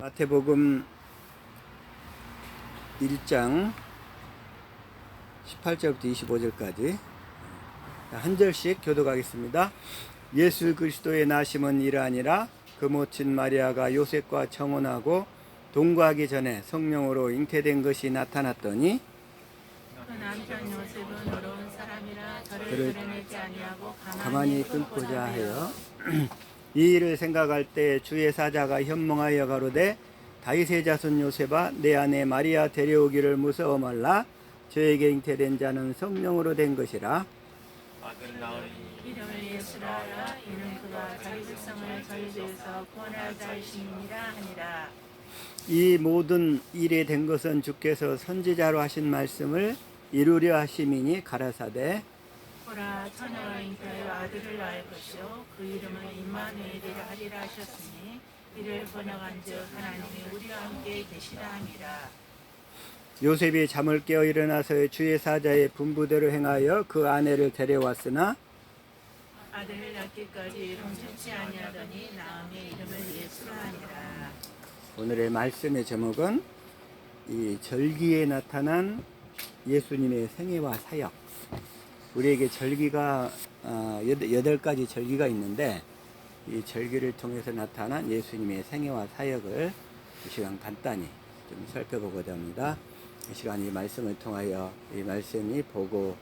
마태복음 1장 18절부터 25절까지 한 절씩 교독하겠습니다. 예수 그리스도의 나심은 이러하니라. 그 모친 마리아가 요셉과 청혼하고 동거하기 전에 성령으로 잉태된 것이 나타났더니 그 남편 요셉은 어려운 사람이라 저를 그를 드러내지 아니하고 가만히 끊고자 하여 이 일을 생각할 때 주의 사자가 현몽하여 가로되 다윗의 자손 요셉아 내 아내 마리아 데려오기를 무서워 말라. 저에게 잉태된 자는 성령으로 된 것이라. 아들 낳으니 이름을 예수라 하라. 이는 그가 자기 백성을 저희 죄에서 구원할 자이심이니라 하니라. 이 모든 일에 된 것은 주께서 선지자로 하신 말씀을 이루려 하심이니 가라사대 보라 처녀가 잉태하여 아들을 낳을 것이요 그 이름을 임마누엘이라 하리라 하셨으니 이를 번역한즉 하나님이 우리와 함께 계시라 함이라. 요셉이 잠을 깨어 일어나서 주의 사자의 분부대로 행하여 그 아내를 데려왔으나 아들을 낳기까지 멈추지 아니하더니 나음의 이름을 예수라 하니라. 오늘의 말씀의 제목은 이 절기에 나타난 예수님의 생애와 사역. 우리에게 절기가 8가지 절기가 있는데 이 절기를 통해서 나타난 예수님의 생애와 사역을 이 시간 간단히 좀 살펴보고자 합니다. 이 시간 이 말씀을 통하여 이 말씀이 보고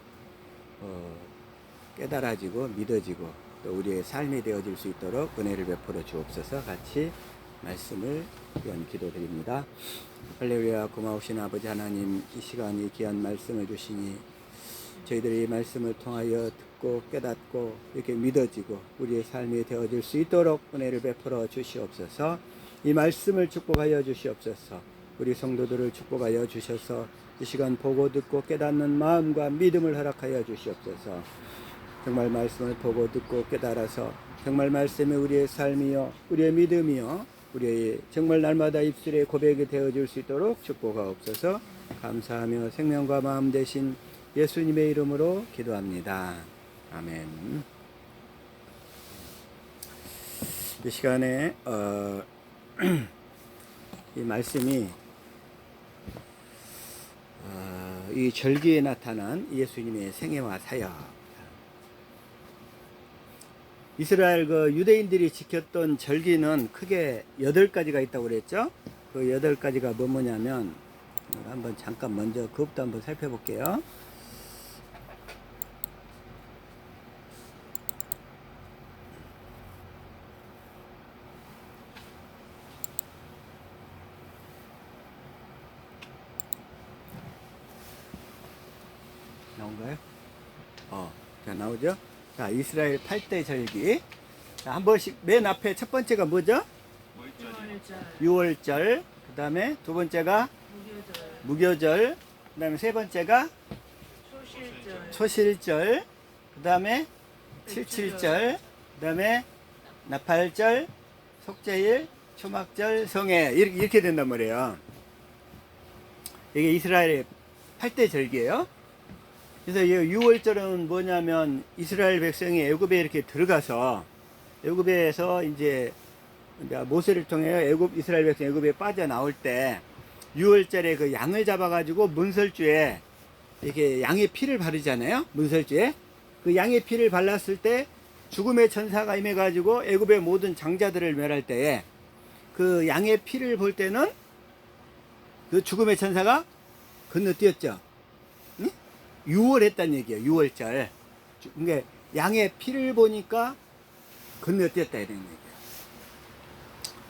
깨달아지고 믿어지고 또 우리의 삶이 되어질 수 있도록 은혜를 베풀어 주옵소서. 같이 말씀을 위한 기도드립니다. 할렐루야. 고마우신 아버지 하나님, 이 시간 이 귀한 말씀을 주시니 저희들이 이 말씀을 통하여 듣고 깨닫고 이렇게 믿어지고 우리의 삶이 되어질 수 있도록 은혜를 베풀어 주시옵소서. 이 말씀을 축복하여 주시옵소서. 우리 성도들을 축복하여 주셔서 이 시간 보고 듣고 깨닫는 마음과 믿음을 허락하여 주시옵소서. 정말 말씀을 보고 듣고 깨달아서 정말 말씀이 우리의 삶이요 우리의 믿음이요 우리의 정말 날마다 입술의 고백이 되어줄 수 있도록 축복하옵소서. 감사하며 생명과 마음 되신 예수님의 이름으로 기도합니다. 아멘. 이 시간에 이 말씀이 이 절기에 나타난 예수님의 생애와 사역. 이스라엘 그 유대인들이 지켰던 절기는 크게 8가지가 있다고 그랬죠. 그 8가지가 뭐냐면 한번 잠깐 먼저 그것부터 한번 살펴볼게요. 나온가요? 자, 나오죠? 자, 이스라엘 8대 절기. 자, 한 번씩, 맨 앞에 첫 번째가 뭐죠? 유월절. 그 다음에 두 번째가 무교절. 그 다음에 세 번째가 초실절. 그 다음에 칠칠절. 그 다음에 나팔절, 속죄일, 초막절, 성회. 이렇게 된단 말이에요. 이게 이스라엘의 8대 절기예요. 그래서 이 6월절은 뭐냐면 이스라엘 백성이 애굽에 이렇게 들어가서 애굽에서 이제 모세를 통해 이스라엘 백성이 애굽에 빠져나올 때 6월절에 그 양을 잡아가지고 문설주에 이렇게 양의 피를 바르잖아요. 문설주에 그 양의 피를 발랐을 때 죽음의 천사가 임해가지고 애굽의 모든 장자들을 멸할 때에 그 양의 피를 볼 때는 그 죽음의 천사가 건너뛰었죠. 유월했다는 얘기예요. 유월절. 그러니까 양의 피를 보니까 건너뛰었다 이런 얘기예요.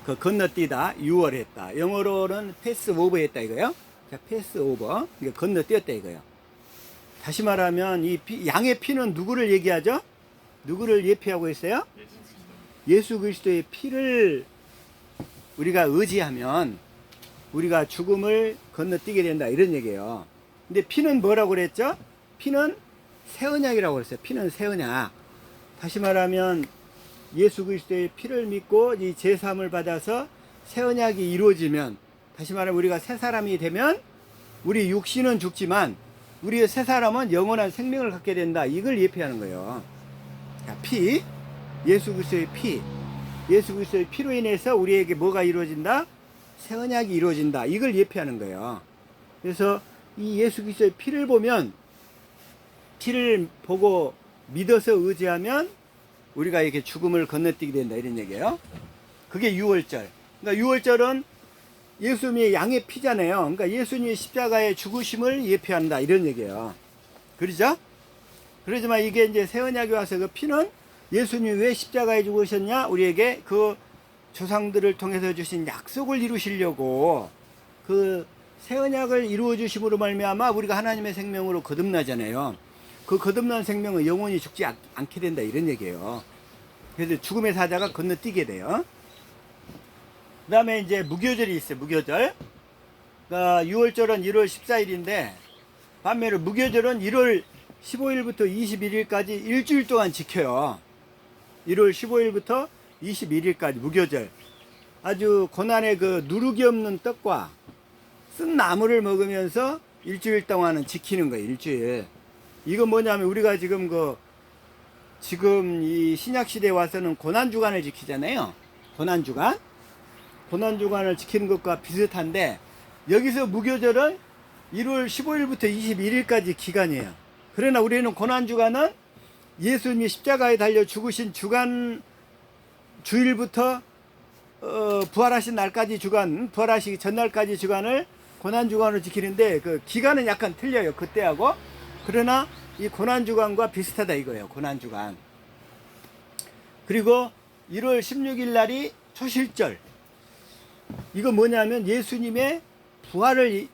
그 건너뛰다 유월했다. 영어로는 패스 오버했다 이거예요. 자, 패스 오버. 그러니까 건너뛰었다 이거예요. 다시 말하면 이 양의 피는 누구를 얘기하죠? 누구를 예표하고 있어요? 예수 그리스도의 피를 우리가 의지하면 우리가 죽음을 건너뛰게 된다 이런 얘기예요. 근데 피는 뭐라고 그랬죠? 피는 새 언약이라고 그랬어요. 피는 새 언약. 다시 말하면 예수 그리스도의 피를 믿고 이 제사함을 받아서 새 언약이 이루어지면, 다시 말하면 우리가 새 사람이 되면 우리 육신은 죽지만 우리의 새 사람은 영원한 생명을 갖게 된다. 이걸 예표하는 거예요. 자, 피, 예수 그리스도의 피. 예수 그리스도의 피로 인해서 우리에게 뭐가 이루어진다? 새 언약이 이루어진다. 이걸 예표하는 거예요. 그래서 이 예수 그리스도의 피를 보면, 피를 보고 믿어서 의지하면 우리가 이렇게 죽음을 건너뛰게 된다, 이런 얘기예요. 그게 유월절. 그러니까 유월절은 예수님의 양의 피잖아요. 그러니까 예수님의 십자가의 죽으심을 예표한다, 이런 얘기예요. 그러죠? 그러지만 이게 이제 새 언약에 와서 그 피는 예수님이 왜 십자가에 죽으셨냐? 우리에게 그 조상들을 통해서 주신 약속을 이루시려고, 그 새 언약을 이루어 주심으로 말미암아 우리가 하나님의 생명으로 거듭나잖아요. 그 거듭난 생명은 영원히 죽지 않게 된다, 이런 얘기예요. 그래서 죽음의 사자가 건너뛰게 돼요. 그 다음에 이제 무교절이 있어요. 무교절. 그러니까 유월절은 1월 14일인데 반면에 무교절은 1월 15일부터 21일까지 일주일 동안 지켜요. 1월 15일부터 21일까지 무교절. 아주 고난의 그 누룩이 없는 떡과 쓴 나물을 먹으면서 일주일 동안은 지키는 거예요. 일주일. 이건 뭐냐면 우리가 지금 이 신약시대에 와서는 고난주간을 지키잖아요. 고난주간을 지키는 것과 비슷한데, 여기서 무교절은 1월 15일부터 21일까지 기간이에요. 그러나 우리는 고난주간은 예수님이 십자가에 달려 죽으신 주일부터 부활하신 날까지 부활하시기 전날까지 주간을 고난주간으로 지키는데, 그 기간은 약간 틀려요, 그때하고. 그러나 이 고난주간과 비슷하다 이거예요, 고난주간. 그리고 1월 16일 날이 초실절. 이거 뭐냐면 예수님의 부활을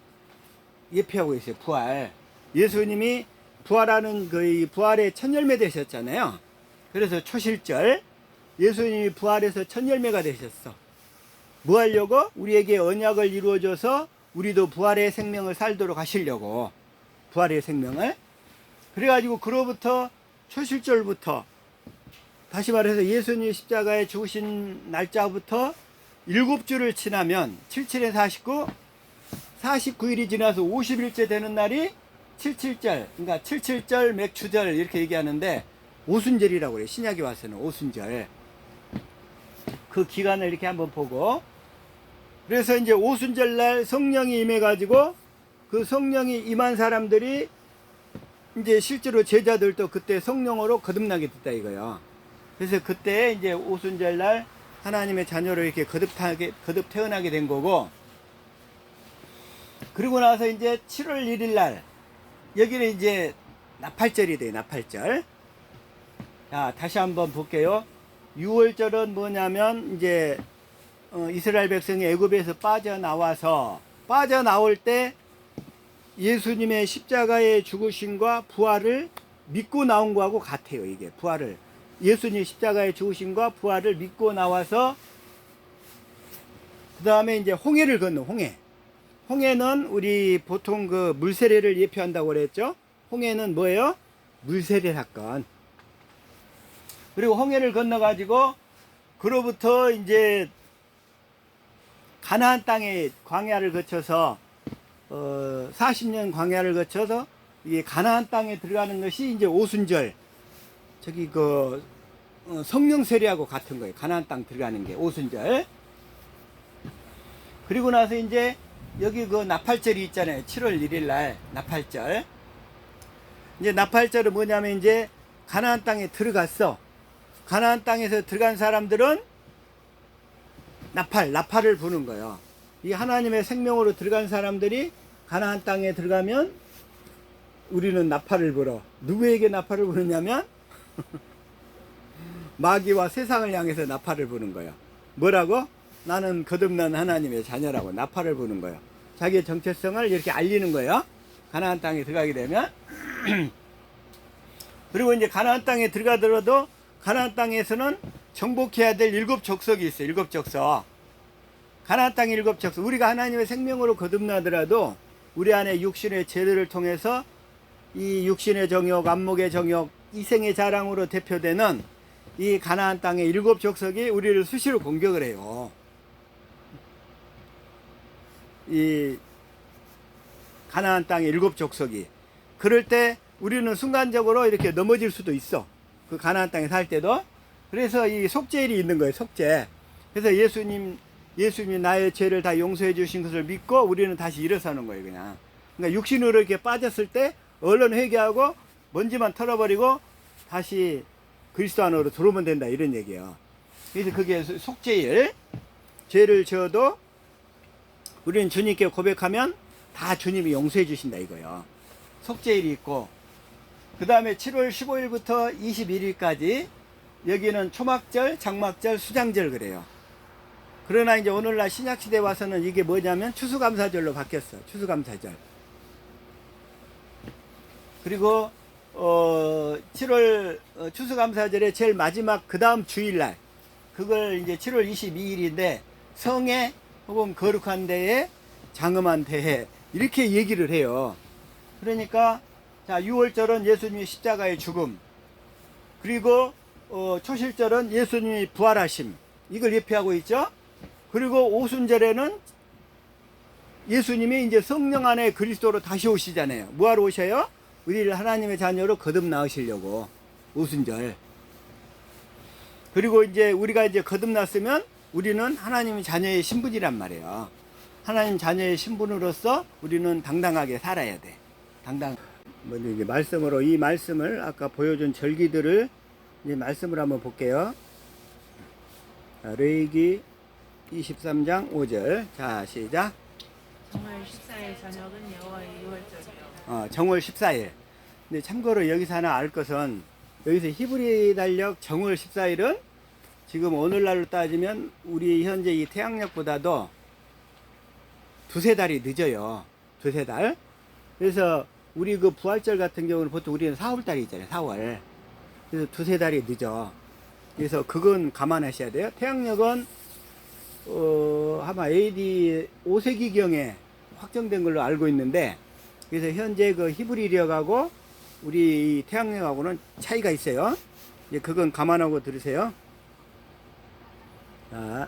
예표하고 있어요, 부활. 예수님이 부활하는 그 부활의 첫 열매 되셨잖아요. 그래서 초실절. 예수님이 부활해서 첫 열매가 되셨어. 뭐 하려고? 우리에게 언약을 이루어줘서 우리도 부활의 생명을 살도록 하시려고. 부활의 생명을. 그래가지고 그로부터 초실절부터, 다시 말해서 예수님이 십자가에 죽으신 날짜부터 7주를 지나면 77에 49, 49일이 지나서 50일째 되는 날이 77절. 그러니까 77절 맥추절 이렇게 얘기하는데, 오순절이라고 그래요. 신약에 와서는 오순절. 그 기간을 이렇게 한번 보고, 그래서 이제 오순절 날 성령이 임해가지고 그 성령이 임한 사람들이 이제 실제로 제자들도 그때 성령으로 거듭나게 됐다 이거예요. 그래서 그때 이제 오순절 날 하나님의 자녀로 이렇게 거듭 태어나게 된 거고, 그리고 나서 이제 7월 1일 날, 여기는 이제 나팔절이 돼요, 나팔절. 자, 다시 한번 볼게요. 6월절은 뭐냐면, 이제, 이스라엘 백성이 애굽에서 빠져나올 때 예수님의 십자가의 죽으심과 부활을 믿고 나온 거하고 같아요, 이게. 부활을. 예수님 십자가의 죽으심과 부활을 믿고 나와서, 그 다음에 이제 홍해를 건너, 홍해. 홍해는 우리 보통 그 물세례를 예표한다고 그랬죠? 홍해는 뭐예요? 물세례 사건. 그리고 홍해를 건너가지고, 그로부터 이제 가나안 땅의 광야를 거쳐서, 40년 광야를 거쳐서, 이게 가나안 땅에 들어가는 것이 이제 오순절. 저기 성령 세례하고 같은 거예요. 가나안 땅 들어가는 게 오순절. 그리고 나서 이제 여기 그 나팔절이 있잖아요. 7월 1일 날 나팔절. 이제 나팔절은 뭐냐면 이제 가나안 땅에 들어갔어. 가나안 땅에서 들어간 사람들은 나팔을 부는 거예요. 이 하나님의 생명으로 들어간 사람들이 가나안 땅에 들어가면 우리는 나팔을 불어. 누구에게 나팔을 부르냐면 마귀와 세상을 향해서 나팔을 부는 거예요. 뭐라고? 나는 거듭난 하나님의 자녀라고 나팔을 부는 거예요. 자기의 정체성을 이렇게 알리는 거예요. 가나안 땅에 들어가게 되면. 그리고 이제 가나안 땅에 들어가더라도 가나안 땅에서는 정복해야 될 7족속이 있어요. 7족속. 가나안 땅 7족속. 우리가 하나님의 생명으로 거듭나더라도 우리 안에 육신의 죄들을 통해서 이 육신의 정욕, 안목의 정욕, 이생의 자랑으로 대표되는 이 가나안 땅의 7족속이 우리를 수시로 공격을 해요. 이 가나안 땅의 7족속이. 그럴 때 우리는 순간적으로 이렇게 넘어질 수도 있어. 그 가나안 땅에 살 때도. 그래서 이 속죄일이 있는 거예요, 속죄. 그래서 예수님 예수님이 나의 죄를 다 용서해 주신 것을 믿고 우리는 다시 일어서는 거예요, 그냥. 그러니까 육신으로 이렇게 빠졌을 때 얼른 회개하고 먼지만 털어버리고 다시 그리스도 안으로 들어오면 된다, 이런 얘기예요. 그래서 그게 속죄일. 죄를 지어도 우리는 주님께 고백하면 다 주님이 용서해 주신다, 이거예요. 속죄일이 있고, 그 다음에 7월 15일부터 21일까지 여기는 초막절, 장막절, 수장절 그래요. 그러나 이제 오늘날 신약시대 와서는 이게 뭐냐면 추수감사절로 바뀌었어. 추수감사절. 그리고 7월 추수감사절의 제일 마지막 그 다음 주일날, 그걸 이제 7월 22일인데 성에 혹은 거룩한 데에 장엄한 대회 이렇게 얘기를 해요. 그러니까 자, 6월절은 예수님의 십자가의 죽음, 그리고 초실절은 예수님이 부활하심, 이걸 예표하고 있죠. 그리고 오순절에는 예수님이 이제 성령 안에 그리스도로 다시 오시잖아요. 뭐하러 오셔요? 우리를 하나님의 자녀로 거듭 낳으시려고. 오순절. 그리고 이제 우리가 이제 거듭났으면 우리는 하나님의 자녀의 신분이란 말이에요. 하나님 자녀의 신분으로서 우리는 당당하게 살아야 돼. 먼저 이제 말씀으로 이 말씀을 아까 보여준 절기들을 이제 말씀을 한번 볼게요. 자, 레위기 23장 5절. 자, 시작. 정월 14일 저녁은 여호와의 유월절이요. 정월 14일. 근데 참고로 여기서 하나 알 것은, 여기서 히브리 달력 정월 14일은 지금 오늘날로 따지면 우리 현재 이 태양력보다도 두세 달이 늦어요. 두세 달. 그래서 우리 그 부활절 같은 경우는 보통 우리는 4월달이 있잖아요. 4월. 그래서 두세 달이 늦어. 그래서 그건 감안하셔야 돼요. 태양력은 아마 AD 5세기경에 확정된 걸로 알고 있는데, 그래서 현재 그 히브리력하고 우리 태양력하고는 차이가 있어요. 이제 그건 감안하고 들으세요. 자,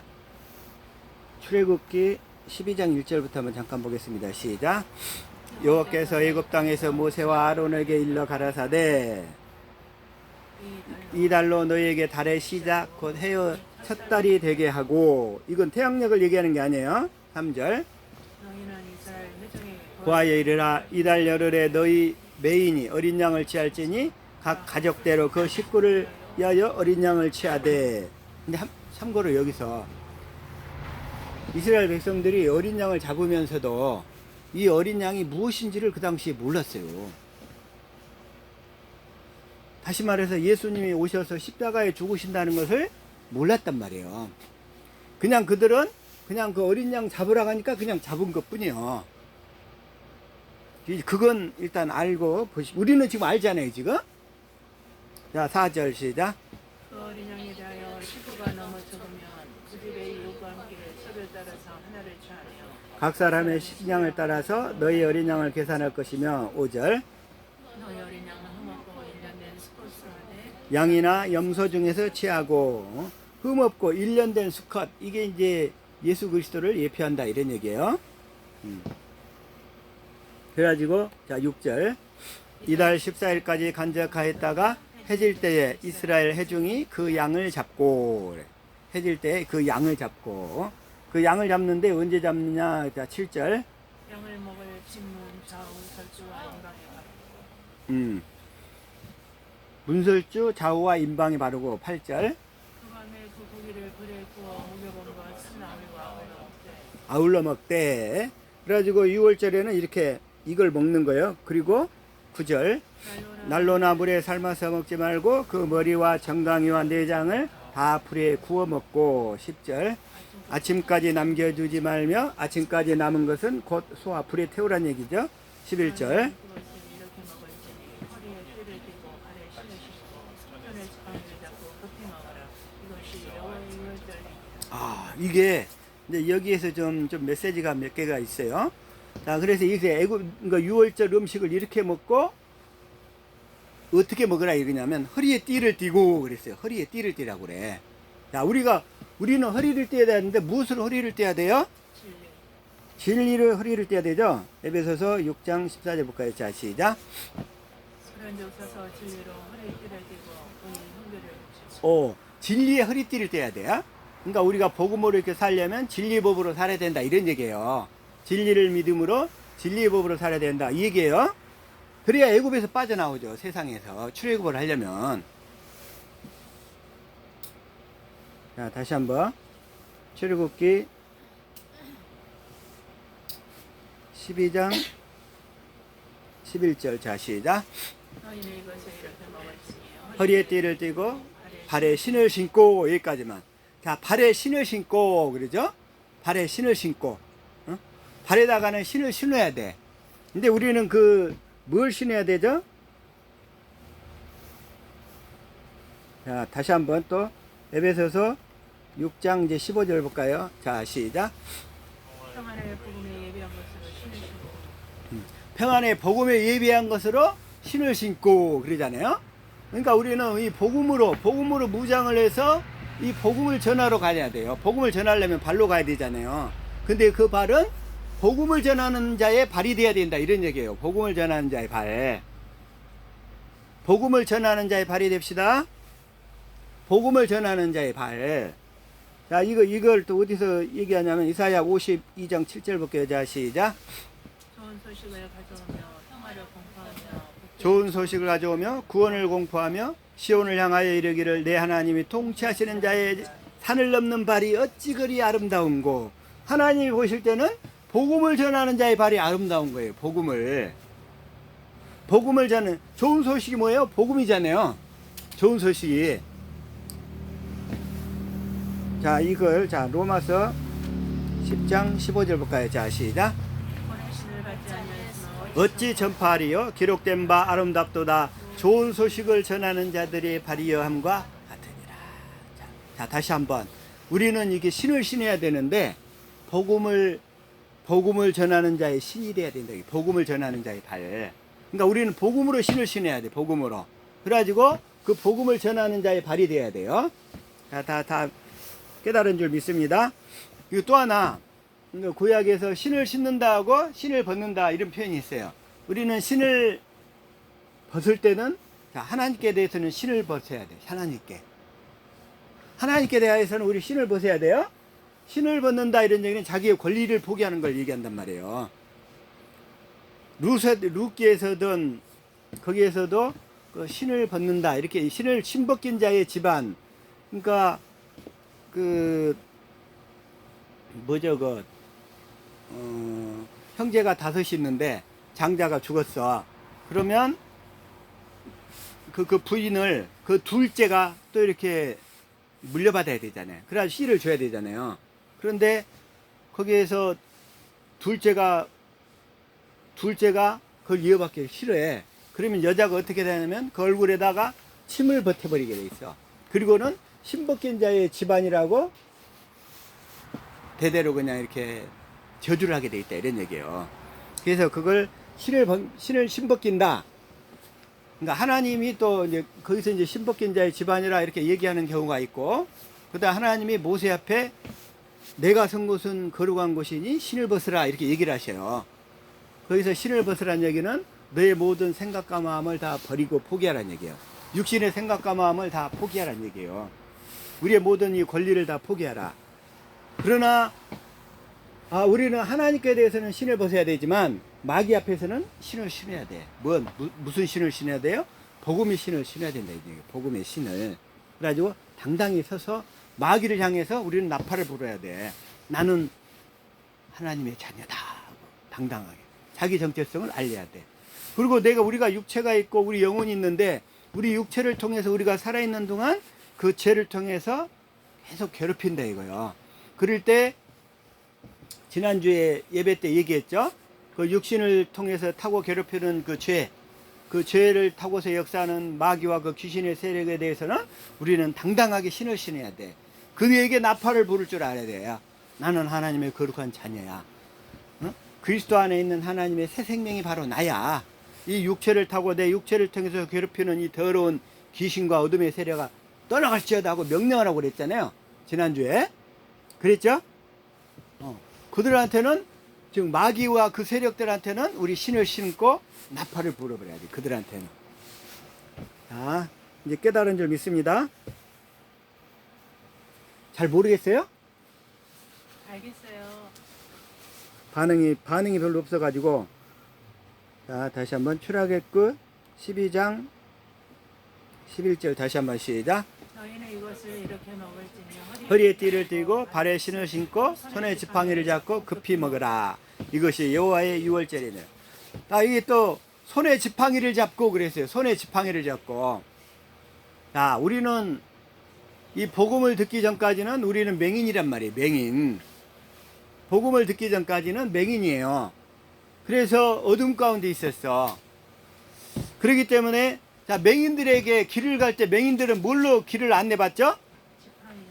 출애굽기 12장 1절부터 한번 잠깐 보겠습니다. 시작. 여호와께서 애굽 땅에서 모세와 아론에게 일러 가라사대, 이 달로 너희에게 달의 시작 곧 해의 첫 달이 되게 하고, 이건 태양력을 얘기하는 게 아니에요. 3절. 너희는 이스라엘 회중에게 고하여 이르라, 이달 열흘에 너희 매인이 어린 양을 취할지니 각 가족대로 그 식구를 위하여 어린 양을 취하되. 근데 참고로 여기서 이스라엘 백성들이 어린 양을 잡으면서도 이 어린 양이 무엇인지를 그 당시에 몰랐어요. 다시 말해서 예수님이 오셔서 십자가에 죽으신다는 것을 몰랐단 말이에요. 그냥 그들은 그냥 그 어린 양 잡으러 가니까 그냥 잡은 것 뿐이요. 그건 일단 알고 보시고, 우리는 지금 알잖아요, 지금. 자, 4절 시작. 그 어린 양에 대하여 식구가 너무 적으면 그 집의 이웃과 함께 서를 따라서 하나를 취하며 각 사람의 식량을 따라서 너희 어린 양을 계산할 것이며. 5절. 너희 어린 양은 흠없고 1년 된 수컷으로 하되 양이나 염소 중에서 취하고, 흠없고 1년 된 수컷, 이게 이제 예수 그리스도를 예표한다, 이런 얘기예요. 그래가지고 자, 6절. 이달 14일까지 간적하였다가 해질 때에 이스라엘 회중이 그 양을 잡고. 그래. 해질 때에 그 양을 잡고. 그 양을 잡는데 언제 잡느냐. 자, 7절. 양을 먹을 진문 좌우 설주와 임방에 바르고 문설주 좌우와 임방에 바르고. 8절. 그 밤에 그 고기를 불에 구워 먹여본 것은 아울과 아울러 먹되. 그래가지고 6월절에는 이렇게 이걸 먹는 거예요. 그리고 9절. 난로나 물에 삶아서 먹지 말고 그 머리와 정강이와 내장을 다 불에 구워 먹고. 10절. 아침까지 남겨두지 말며 아침까지 남은 것은 곧 소화 불에 태우란 얘기죠. 11절. 그것을 이렇게 먹을지니 허리에 띠를 띠고 발에 신을 신고 손에 지팡이를 잡고 급히 먹어라. 이것이 여호와의 유월절이니라. 이게 이제 여기에서 좀 메시지가 몇 개가 있어요. 자, 그래서 이게 그러니까 6월절 음식을 이렇게 먹고 어떻게 먹으라 이러냐면 허리에 띠를 띠고 그랬어요. 허리에 띠를 띠라고 그래. 자, 우리는 허리를 떼야 되는데 무엇을 허리를 떼야 돼요? 진리를 허리를 떼야 되죠. 에베소서 6장 14절 볼까요? 자, 시작. 그런즉 서서 진리로 허리띠를 띠고 의인 훈계를 주시고 진리의 허리띠를 떼야 돼요. 그러니까 우리가 복음으로 이렇게 살려면 진리법으로 살아야 된다 이런 얘기예요. 진리를 믿음으로 진리법으로 살아야 된다 이 얘기예요. 그래야 애굽에서 빠져나오죠. 세상에서 출애굽을 하려면. 자, 다시 한번 출애굽기 12장 11절. 자, 시작. 너희는 이것을 이렇게 먹을지니 허리에 띠를 띠고 발에 신을 신고. 여기까지만. 자, 발에 신을 신고 그러죠. 발에 신을 신고. 어? 발에다가는 신을 신어야 돼. 근데 우리는 뭘 신어야 되죠? 자, 다시 한번 또 에베소서 6장 이제 15절 볼까요? 자, 시작. 평안을 복음에 예비한 것으로 신을 신고 평안의 복음에 예비한 것으로 신을 신고 그러잖아요. 그러니까 우리는 이 복음으로 무장을 해서 이 복음을 전하러 가야 돼요. 복음을 전하려면 발로 가야 되잖아요. 근데 그 발은 복음을 전하는 자의 발이 돼야 된다 이런 얘기예요. 복음을 전하는 자의 발. 복음을 전하는 자의 발이 됩시다. 복음을 전하는 자의 발. 자, 이걸 또 어디서 얘기하냐면 이사야 52장 7절 볼게요. 자, 시작. 좋은 소식을 가져오며 평화를 공포하며 좋은 소식을 가져오며 구원을 공포하며 시온을 향하여 이르기를 내 하나님이 통치하시는 자의 산을 넘는 발이 어찌 그리 아름다운고. 하나님이 보실 때는 복음을 전하는 자의 발이 아름다운 거예요. 복음을 전하는 좋은 소식이 뭐예요? 복음이잖아요. 좋은 소식이. 자, 이걸 로마서 10장 15절 볼까요? 자, 시작. 권하신을 받지 아니하였으나 어찌 전파하리요? 기록된 바 아름답도다. 좋은 소식을 전하는 자들의 발이여 함과 같으니라. 자, 다시 한번. 우리는 이게 신을 신어야 되는데 복음을 전하는 자의 신이 돼야 된다. 복음을 전하는 자의 발. 그러니까 우리는 복음으로 신을 신어야 돼. 복음으로. 그래가지고 그 복음을 전하는 자의 발이 돼야 돼요. 자, 다 깨달은 줄 믿습니다. 이거 또 하나. 구약에서 신을 신는다 하고 신을 벗는다 이런 표현이 있어요. 우리는 신을 벗을 때는 하나님께 대해서는 신을 벗어야 돼. 하나님께 대해서는 우리 신을 벗어야 돼요. 신을 벗는다 이런 얘기는 자기의 권리를 포기하는 걸 얘기한단 말이에요. 룻기에서든 거기에서도 그 신을 벗는다 이렇게 신 벗긴 자의 집안. 그러니까 형제가 5이 있는데 장자가 죽었어. 그러면 그 부인을 그 둘째가 또 이렇게 물려받아야 되잖아요. 그래야 씨를 줘야 되잖아요. 그런데 거기에서 둘째가 그걸 이어받기 싫어해. 그러면 여자가 어떻게 되냐면 그 얼굴에다가 침을 버텨버리게 돼 있어. 그리고는 신벗긴 자의 집안이라고 대대로 그냥 이렇게 저주를 하게 돼 있다 이런 얘기예요. 그래서 그걸 신을 신벗긴다. 그러니까 하나님이 또 이제 거기서 이제 신벗긴 자의 집안이라 이렇게 얘기하는 경우가 있고, 그다음 하나님이 모세 앞에 내가 선 곳은 거룩한 곳이니 신을 벗으라 이렇게 얘기를 하셔요. 거기서 신을 벗으라는 얘기는 너의 모든 생각과 마음을 다 버리고 포기하라는 얘기예요. 육신의 생각과 마음을 다 포기하라는 얘기예요. 우리의 모든 이 권리를 다 포기하라. 그러나 우리는 하나님께 대해서는 신을 벗어야 되지만 마귀 앞에서는 신을 신어야 돼. 무슨 신을 신어야 돼요? 복음의 신을 신어야 된다. 복음의 신을. 그래가지고 당당히 서서 마귀를 향해서 우리는 나팔을 불어야 돼. 나는 하나님의 자녀다. 당당하게. 자기 정체성을 알려야 돼. 그리고 우리가 육체가 있고 우리 영혼이 있는데 우리 육체를 통해서 우리가 살아있는 동안 그 죄를 통해서 계속 괴롭힌다 이거요. 그럴 때 지난주에 예배 때 얘기했죠. 그 육신을 통해서 타고 괴롭히는 그 죄를 타고서 역사하는 마귀와 그 귀신의 세력에 대해서는 우리는 당당하게 신을 신어야 돼. 그에게 나팔을 부를 줄 알아야 돼요. 나는 하나님의 거룩한 자녀야. 그리스도 안에 있는 하나님의 새 생명이 바로 나야. 이 육체를 타고 내 육체를 통해서 괴롭히는 이 더러운 귀신과 어둠의 세력아 떠나갈지어다 하고 명령을 하고 그랬잖아요. 지난주에. 그랬죠? 그들한테는 지금 마귀와 그 세력들한테는 우리 신을 신고 나팔을 불어버려야 돼. 그들한테는. 자, 이제 깨달은 줄 믿습니다. 잘 모르겠어요? 알겠어요. 반응이 별로 없어가지고. 자, 다시 한번 출애굽의 끝 12장 11절 다시 한번 시작. 너희는 이것을 이렇게 먹을지니 허리에 띠를 띠고 발에 신을 신고 손에 지팡이를 잡고 급히 먹으라. 이것이 여호와의 유월절이네. 이게 또 손에 지팡이를 잡고 그랬어요. 손에 지팡이를 잡고. 자, 우리는 이 복음을 듣기 전까지는 우리는 맹인이란 말이에요. 맹인. 복음을 듣기 전까지는 맹인이에요. 그래서 어둠 가운데 있었어. 그렇기 때문에 자, 맹인들에게 길을 갈 때 맹인들은 뭘로 길을 안내받죠? 지팡이요.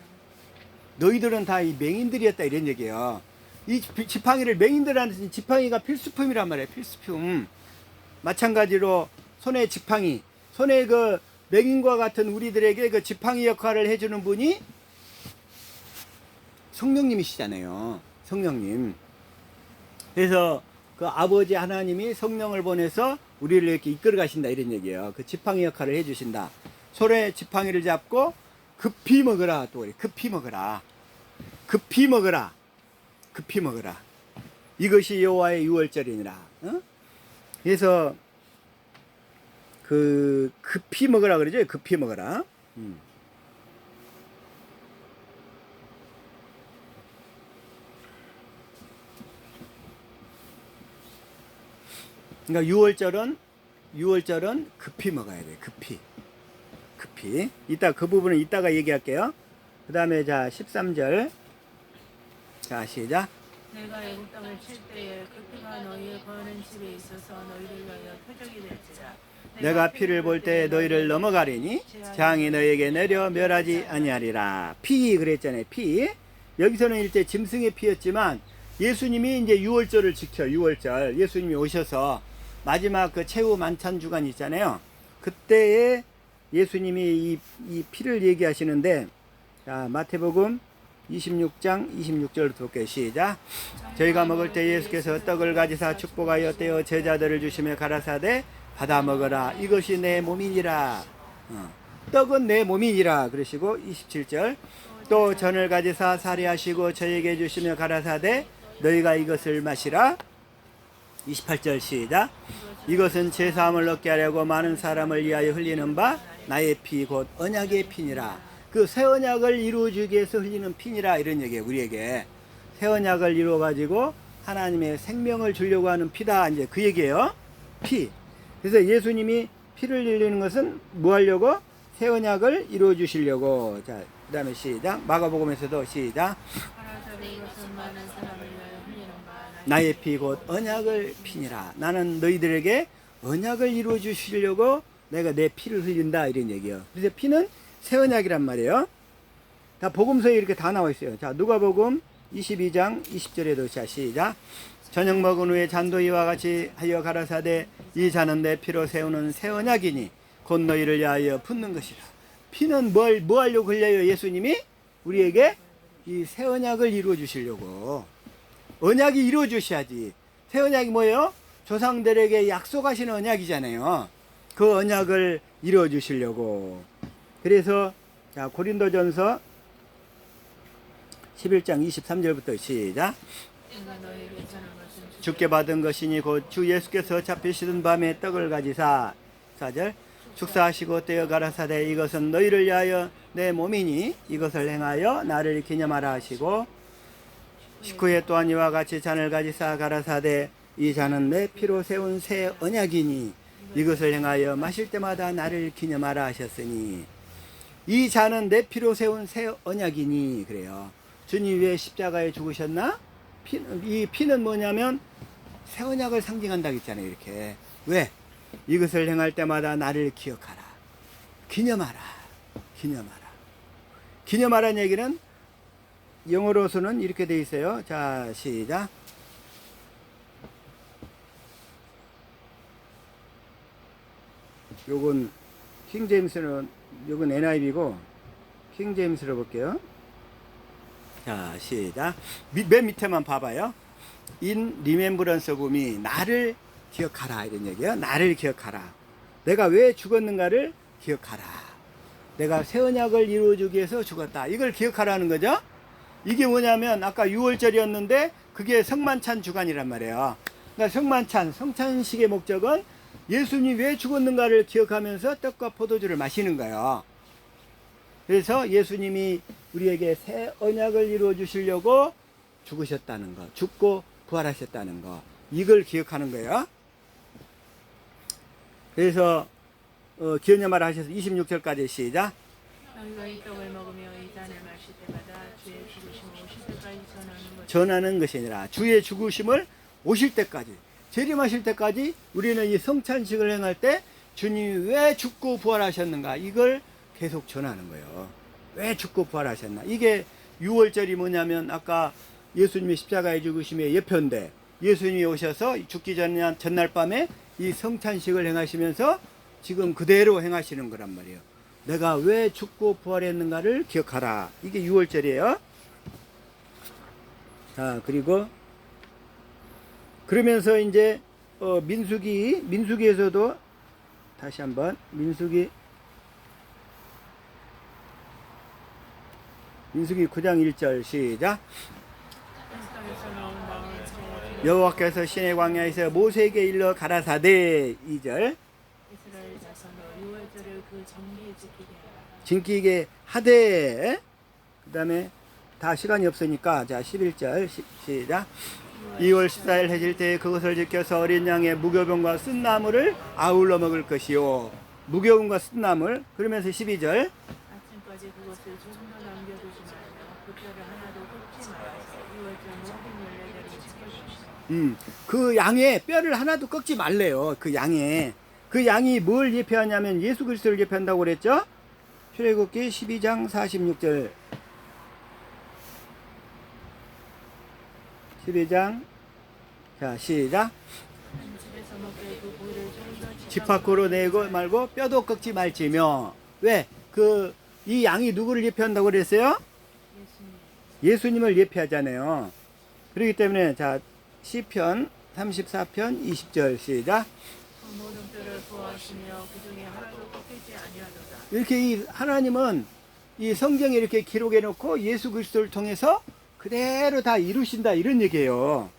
너희들은 다 이 맹인들이었다 이런 얘기예요. 이 지팡이를 맹인들한테는 지팡이가 필수품이란 말이에요. 필수품. 마찬가지로 손에 지팡이, 손에 그 맹인과 같은 우리들에게 그 지팡이 역할을 해주는 분이 성령님이시잖아요. 성령님. 그래서 그 아버지 하나님이 성령을 보내서 우리를 이렇게 이끌어 가신다 이런 얘기예요. 그 지팡이 역할을 해주신다. 손에 지팡이를 잡고 급히 먹으라. 또 그래. 급히 먹으라. 급히 먹으라. 급히 먹으라. 이것이 여호와의 유월절이니라. 어? 그래서 그 급히 먹으라 그러죠. 급히 먹으라. 그러니까 유월절은 급히 먹어야 돼. 급히. 이따 그 부분은 이따가 얘기할게요. 그 다음에 자 13절. 자 시작. 내가 애굽 땅을 칠 때에 그 피가 너희의 거하는 집에 있어서 너희를 위하여 표적이 될지라. 내가 피를 볼 때 너희를 넘어가리니 재앙이 너희에게 내려 멸하지 아니하리라. 피 그랬잖아요. 피. 여기서는 일제 짐승의 피였지만 예수님이 이제 유월절을 지켜. 유월절. 예수님이 오셔서 마지막 그 최후 만찬 주간 있잖아요. 그때에 예수님이 이 피를 얘기하시는데, 자, 마태복음 26장 26절부터 볼게요. 시작. 저희가 먹을 때 예수께서 떡을 가지사 축복하여 떼어 제자들을 주시며 가라사대 받아 먹어라. 이것이 내 몸이니라. 떡은 내 몸이니라. 그러시고 27절. 또 전을 가지사 사리하시고 저에게 주시며 가라사대 너희가 이것을 마시라. 28절 시작. 이것은 제사함을 얻게 하려고 많은 사람을 위하여 흘리는 바 나의 피 곧 언약의 피니라. 그 새 언약을 이루어주기 위해서 흘리는 피니라 이런 얘기예요. 우리에게 새 언약을 이루어 가지고 하나님의 생명을 주려고 하는 피다. 이제 그 얘기예요. 피. 그래서 예수님이 피를 흘리는 것은 뭐 하려고? 새 언약을 이루어 주시려고. 자, 그다음에 시작. 마가복음에서도 시작. 나의 피 곧 언약을 피니라. 나는 너희들에게 언약을 이루어 주시려고 내가 내 피를 흘린다 이런 얘기예요. 그래서 피는 새 언약이란 말이에요. 다 복음서에 이렇게 다 나와 있어요. 자, 누가복음 22장 20절에도 자 시작. 저녁 먹은 후에 잔도 이와 같이 하여 가라사대 이 잔은 내 피로 세우는 새 언약이니 곧 너희를 위하여 붓는 것이라. 피는 뭐 하려고 흘려요? 예수님이 우리에게 이 새 언약을 이루어 주시려고. 언약이 이루어 주셔야지. 새 언약이 뭐예요? 조상들에게 약속하신 언약이잖아요. 그 언약을 이루어 주시려고. 그래서 자, 고린도전서 11장 23절부터 시작. 주께 받은 것이니 곧 주 예수께서 잡히시던 밤에 떡을 가지사 4절 축사하시고 떼어 가라사대 이것은 너희를 위하여 내 몸이니 이것을 행하여 나를 기념하라 하시고 19회 또한 이와 같이 잔을 가지사 가라사대 이 잔은 내 피로 세운 새 언약이니 이것을 행하여 마실 때마다 나를 기념하라 하셨으니 이 잔은 내 피로 세운 새 언약이니 그래요. 주님 왜 십자가에 죽으셨나? 이 피는 뭐냐면 새 언약을 상징한다고 했잖아요. 이렇게. 왜? 이것을 행할 때마다 나를 기억하라. 기념하라. 기념하라는 얘기는 영어로서는 이렇게 돼 있어요. 자, 시작. 요건 킹제임스는 요건 NIV고 킹제임스로 볼게요. 자, 시작. 맨 밑에만 봐봐요. In remembrance of me. 나를 기억하라 이런 얘기예요. 나를 기억하라. 내가 왜 죽었는가를 기억하라. 내가 새 언약을 이루어주기 위해서 죽었다. 이걸 기억하라는 거죠. 이게 뭐냐면 아까 6월절이었는데 그게 성만찬 주간이란 말이에요. 그러니까 성만찬, 성찬식의 목적은 예수님이 왜 죽었는가를 기억하면서 떡과 포도주를 마시는 거예요. 그래서 예수님이 우리에게 새 언약을 이루어 주시려고 죽으셨다는 거, 죽고 부활하셨다는 거, 이걸 기억하는 거예요. 그래서 기억의 말을 하셔서 26절까지 시작. 너희가 이 떡을 먹으며 이 잔을 마실 때마다 주의 죽으심을 오실 때까지 전하는 것. 전하는 것이 아니라 주의 죽으심을 오실 때까지, 재림하실 때까지 우리는 이 성찬식을 행할 때 주님이 왜 죽고 부활하셨는가, 이걸 계속 전하는 거예요. 왜 죽고 부활하셨나. 이게 6월절이 뭐냐면 아까 예수님이 십자가에 죽으심의 예표인데, 예수님이 오셔서 죽기 전날 밤에 이 성찬식을 행하시면서 지금 그대로 행하시는 거란 말이에요. 내가 왜 죽고 부활했는가를 기억하라. 이게 6월절이에요. 자, 그리고 그러면서 이제 민수기에서도 다시 한번 민수기 9장 1절 시작. 여호와께서 시내 광야에서 모세에게 일러 가라사대 2절. 이스라엘 자손으로 6월절을 그 정기에 지키게 하라. 지키게 하되, 그 다음에 다 시간이 없으니까 자 11절 시작. 2월 14일 해질 때에 그것을 지켜서 어린 양의 무교병과 쓴 나물을 아울러 먹을 것이요. 무교병과 쓴 나물. 그러면서 12절. 아침까지 그것을 조금도 남겨두지 말며 그 뼈를 하나도 꺾지 말아서 6월절 모든 열매들을 지켜주시오. 그 양의 뼈를 하나도 꺾지 말래요. 그 양에. 그 양이 뭘 예표하냐면 예수 그리스도를 예표한다고 그랬죠? 출애굽기 12장 46절. 12장. 자, 시작. 집에서 먹되 그 부위를 조금도 집 밖으로 내고 말고 뼈도 꺾지 말지며. 왜? 이 양이 누구를 예표한다고 그랬어요? 예수님을 예표하잖아요. 그렇기 때문에 자 시편 34편 20절 시작. 모든 뼈를 구하시며 그 중에 하나도 꺾이지 아니하도다. 이렇게 이 하나님은 이 성경에 이렇게 기록해 놓고 예수 그리스도를 통해서 그대로 다 이루신다, 이런 얘기예요.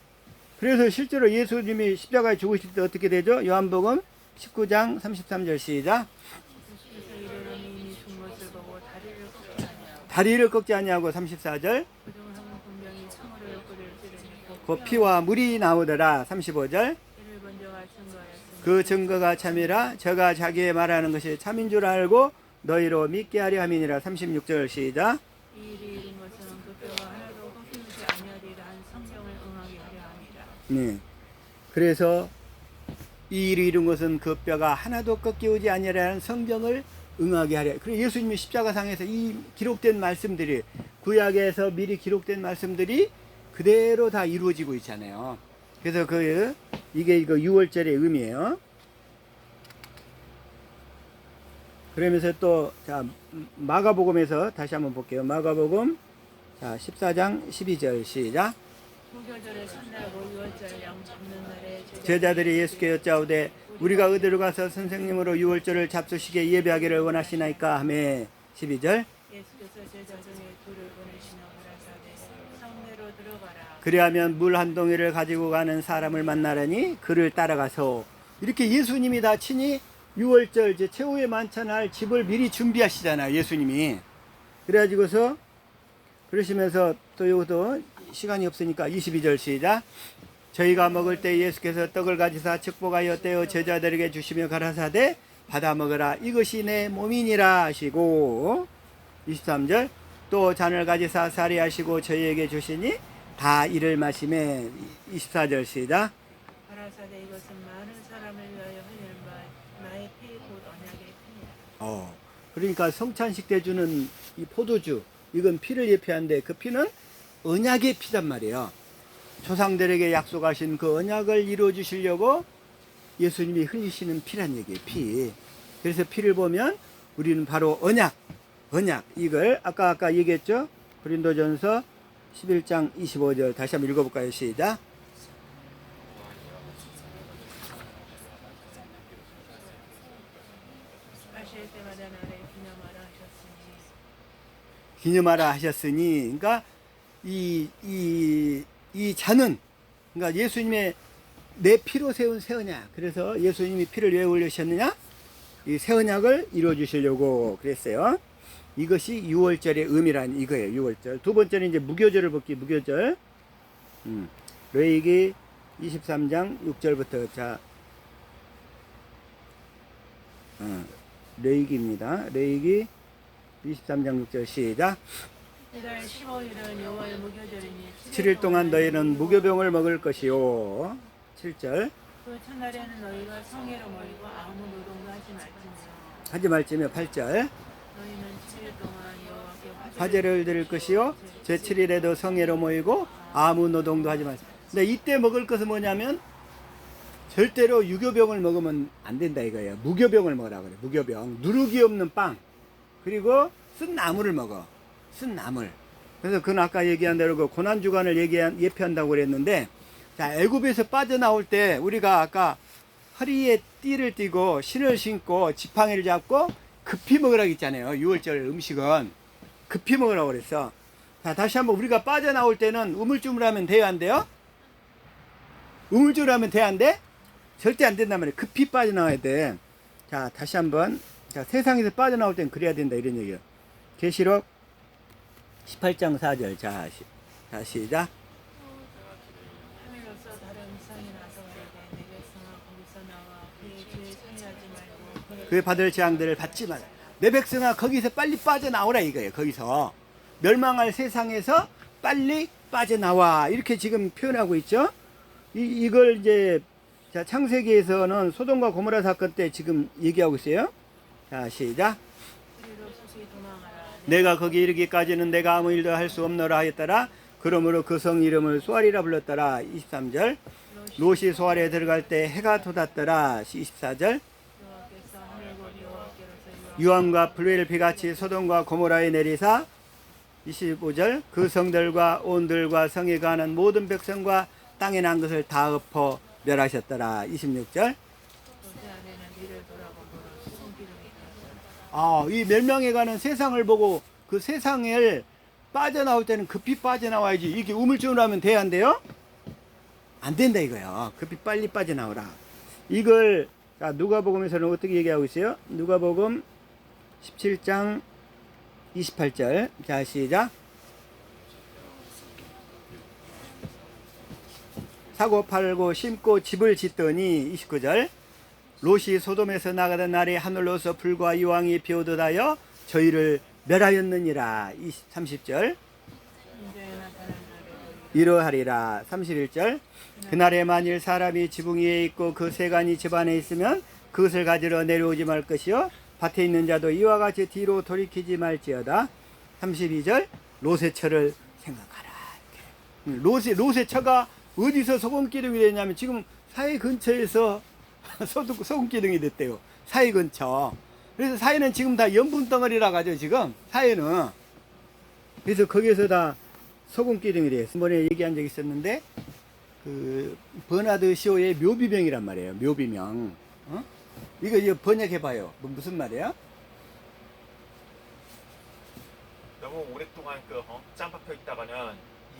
그래서 실제로 예수님이 십자가에 죽으실 때 어떻게 되죠? 요한복음 19장 33절 시작. 예수께서 이르노니 이미 죽은 것을 보고 다리를 꺾지 아니하고 34절. 그중 한 군병이 창으로 옆구리를 찌르니 그 피와 물이 나오더라. 35절. 이를 먼저가 증거하였으니 그 증거가 참이라 저가 자기의 말하는 것이 참인 줄 알고 너희로 믿게 하려 함이니라. 36절 시작. 이 일이 이른 것은 그 뼈가 하나도 꺾이지 아니하리라 한 성경을 응하게 하려 함이라. 네. 그래서 이 일이 이룬 것은 그 뼈가 하나도 꺾이지 아니라는 성경을 응하게 하려. 그리고 예수님이 십자가상에서 이 기록된 말씀들이, 구약에서 미리 기록된 말씀들이 그대로 다 이루어지고 있잖아요. 그래서 이게 6월절의 의미예요. 그러면서 또 자 마가복음에서 다시 한번 볼게요. 마가복음 자 14장 12절 시작. 무교절을 산다고 6월절 양 잡는 날에 제자들이 예수께 여짜오되 우리가 어디로 가서 선생님으로 6월절을 잡수시게 예배하기를 원하시나이까 하매. 12절. 예수께서 제자 중에 둘을 보내시며 가라사대 성내로 들어가라. 그리하면 물 한 동이를 가지고 가는 사람을 만나려니 그를 따라가서. 이렇게 예수님이 다 친히 6월절 이제 최후의 만찬할 집을 미리 준비하시잖아요, 예수님이. 그래가지고서 그러시면서 또 이것도 시간이 없으니까 22절 시작. 저희가 먹을 때 예수께서 떡을 가지사 축복하여 떼어 제자들에게 주시며 가라사대 받아 먹으라 이것이 내 몸이니라 하시고. 23절. 또 잔을 가지사 사리하시고 저희에게 주시니 다 이를 마시매. 24절 시작. 가라사대 이것은 많은 사람을 위하여 흘리는 바 나의 피 곧 언약의 피니라. 그러니까 성찬식 때 주는 이 포도주, 이건 피를 예표하는데 그 피는 언약의 피단 말이에요. 조상들에게 약속하신 그 언약을 이루어 주시려고 예수님이 흘리시는 피란 얘기예요. 피. 그래서 피를 보면 우리는 바로 언약 이걸 아까 얘기했죠. 고린도전서 11장 25절 다시 한번 읽어볼까요? 시작. 하실 때마다 나를 기념하라 하셨으니 기념하라 하셨으니, 그러니까 이 잔은, 그러니까 예수님의 내 피로 세운 새 언약. 그래서 예수님이 피를 왜 흘리셨느냐? 이 새 언약을 이루어 주시려고 그랬어요. 이것이 6월절의 의미란 이거예요. 6월절. 두 번째는 이제 무교절을 볼게요. 무교절. 레위기 23장 6절부터. 자, 레위기입니다. 레위기 23장 6절 시작. 이달 15일은 여호와의 무교절이니 7일 동안 너희는 무교병을 먹을 것이요. 7절. 그 첫날에는 너희가 성회로 모이고 아무 노동도 하지 하지 말지며. 8절. 너희는 7일 동안 여호와께 화제를 드릴 것이요. 제7일에도 성회로 모이고 아무 노동도 하지 마세요. 근데 이때 먹을 것은 뭐냐면 절대로 유교병을 먹으면 안 된다 이거예요. 무교병을 먹으라 그래. 무교병. 누룩이 없는 빵. 그리고 쓴 나물을 먹어. 쓴 나물. 그래서 그건 아까 얘기한 대로 그 고난 주간을 예표한다고 그랬는데, 자, 애굽에서 빠져나올 때 우리가 아까 허리에 띠를 띠고 신을 신고 지팡이를 잡고 급히 먹으라고 했잖아요. 6월절 음식은 급히 먹으라고 그랬어. 자, 다시 한번 우리가 빠져나올 때는 우물쭈물하면 돼요, 안 돼요? 우물쭈물하면 돼, 안 돼? 절대 안 된단 말이에요. 급히 빠져나와야 돼. 자, 다시 한번. 자, 세상에서 빠져나올 땐 그래야 된다 이런 얘기예요. 계시록 18장 4절. 자, 시작. 하늘로서 다른 이상이 나서 이르되 내 백성아 거기서 나와 그의 뒤에 서리하지 말고 그의 받을 재앙들을 받지 마라. 내 백성아 거기서 빨리 빠져나오라 이거예요. 거기서 멸망할 세상에서 빨리 빠져나와 이렇게 지금 표현하고 있죠. 이걸 이제 자, 창세기에서는 소돔과 고모라 사건 때 지금 얘기하고 있어요. 자, 시작. 그리로 소수히 도망하라. 내가 거기 이르기까지는 내가 아무 일도 할 수 없노라 하였더라. 그러므로 그 성 이름을 소알이라 불렀더라. 23절. 롯이 소알에 들어갈 때 해가 돋았더라. 24절. 여호와께서 하늘곧 여호와께로서 유황과 불의 비같이 소돔과 고모라에 내리사. 25절. 그 성들과 온들과 성에 가는 모든 백성과 땅에 난 것을 다 엎어 멸하셨더라. 26절. 도대 안에는 이를 돌아보므로 손기름이 가서 이 멸망에 가는 세상을 보고 그 세상을 빠져나올 때는 급히 빠져나와야지. 이렇게 우물쭈물하면 돼야 안 돼요? 안 된다 이거야. 급히 빨리 빠져나오라. 이걸 자, 누가복음에서는 어떻게 얘기하고 있어요? 누가복음 17장 28절. 자, 시작. 사고 팔고 심고 집을 짓더니 29절. 롯이 소돔에서 나가던 날에 하늘로서 불과 이왕이 비오듯 하여 저희를 멸하였느니라. 30절. 인자에 나타난 날에 이러하리라. 31절. 그날에 만일 사람이 지붕 위에 있고 그 세간이 집 안에 있으면 그것을 가지러 내려오지 말 것이요 밭에 있는 자도 이와 같이 뒤로 돌이키지 말지어다. 32절. 롯의 처를 생각하라. 롯의 처가 어디서 소금기둥이 되냐면 지금 사해 근처에서 소금기둥이 됐대요. 사해 근처. 그래서 사해는 지금 다 염분 덩어리라 가죠. 지금 사해는. 그래서 거기에서 다 소금기둥이 돼요. 지난번에 얘기한 적이 있었는데 그 버나드 시오의 묘비명이란 말이에요. 묘비명. 이거 번역해봐요. 무슨 말이에요? 너무 오랫동안 짱 박혀 있다가는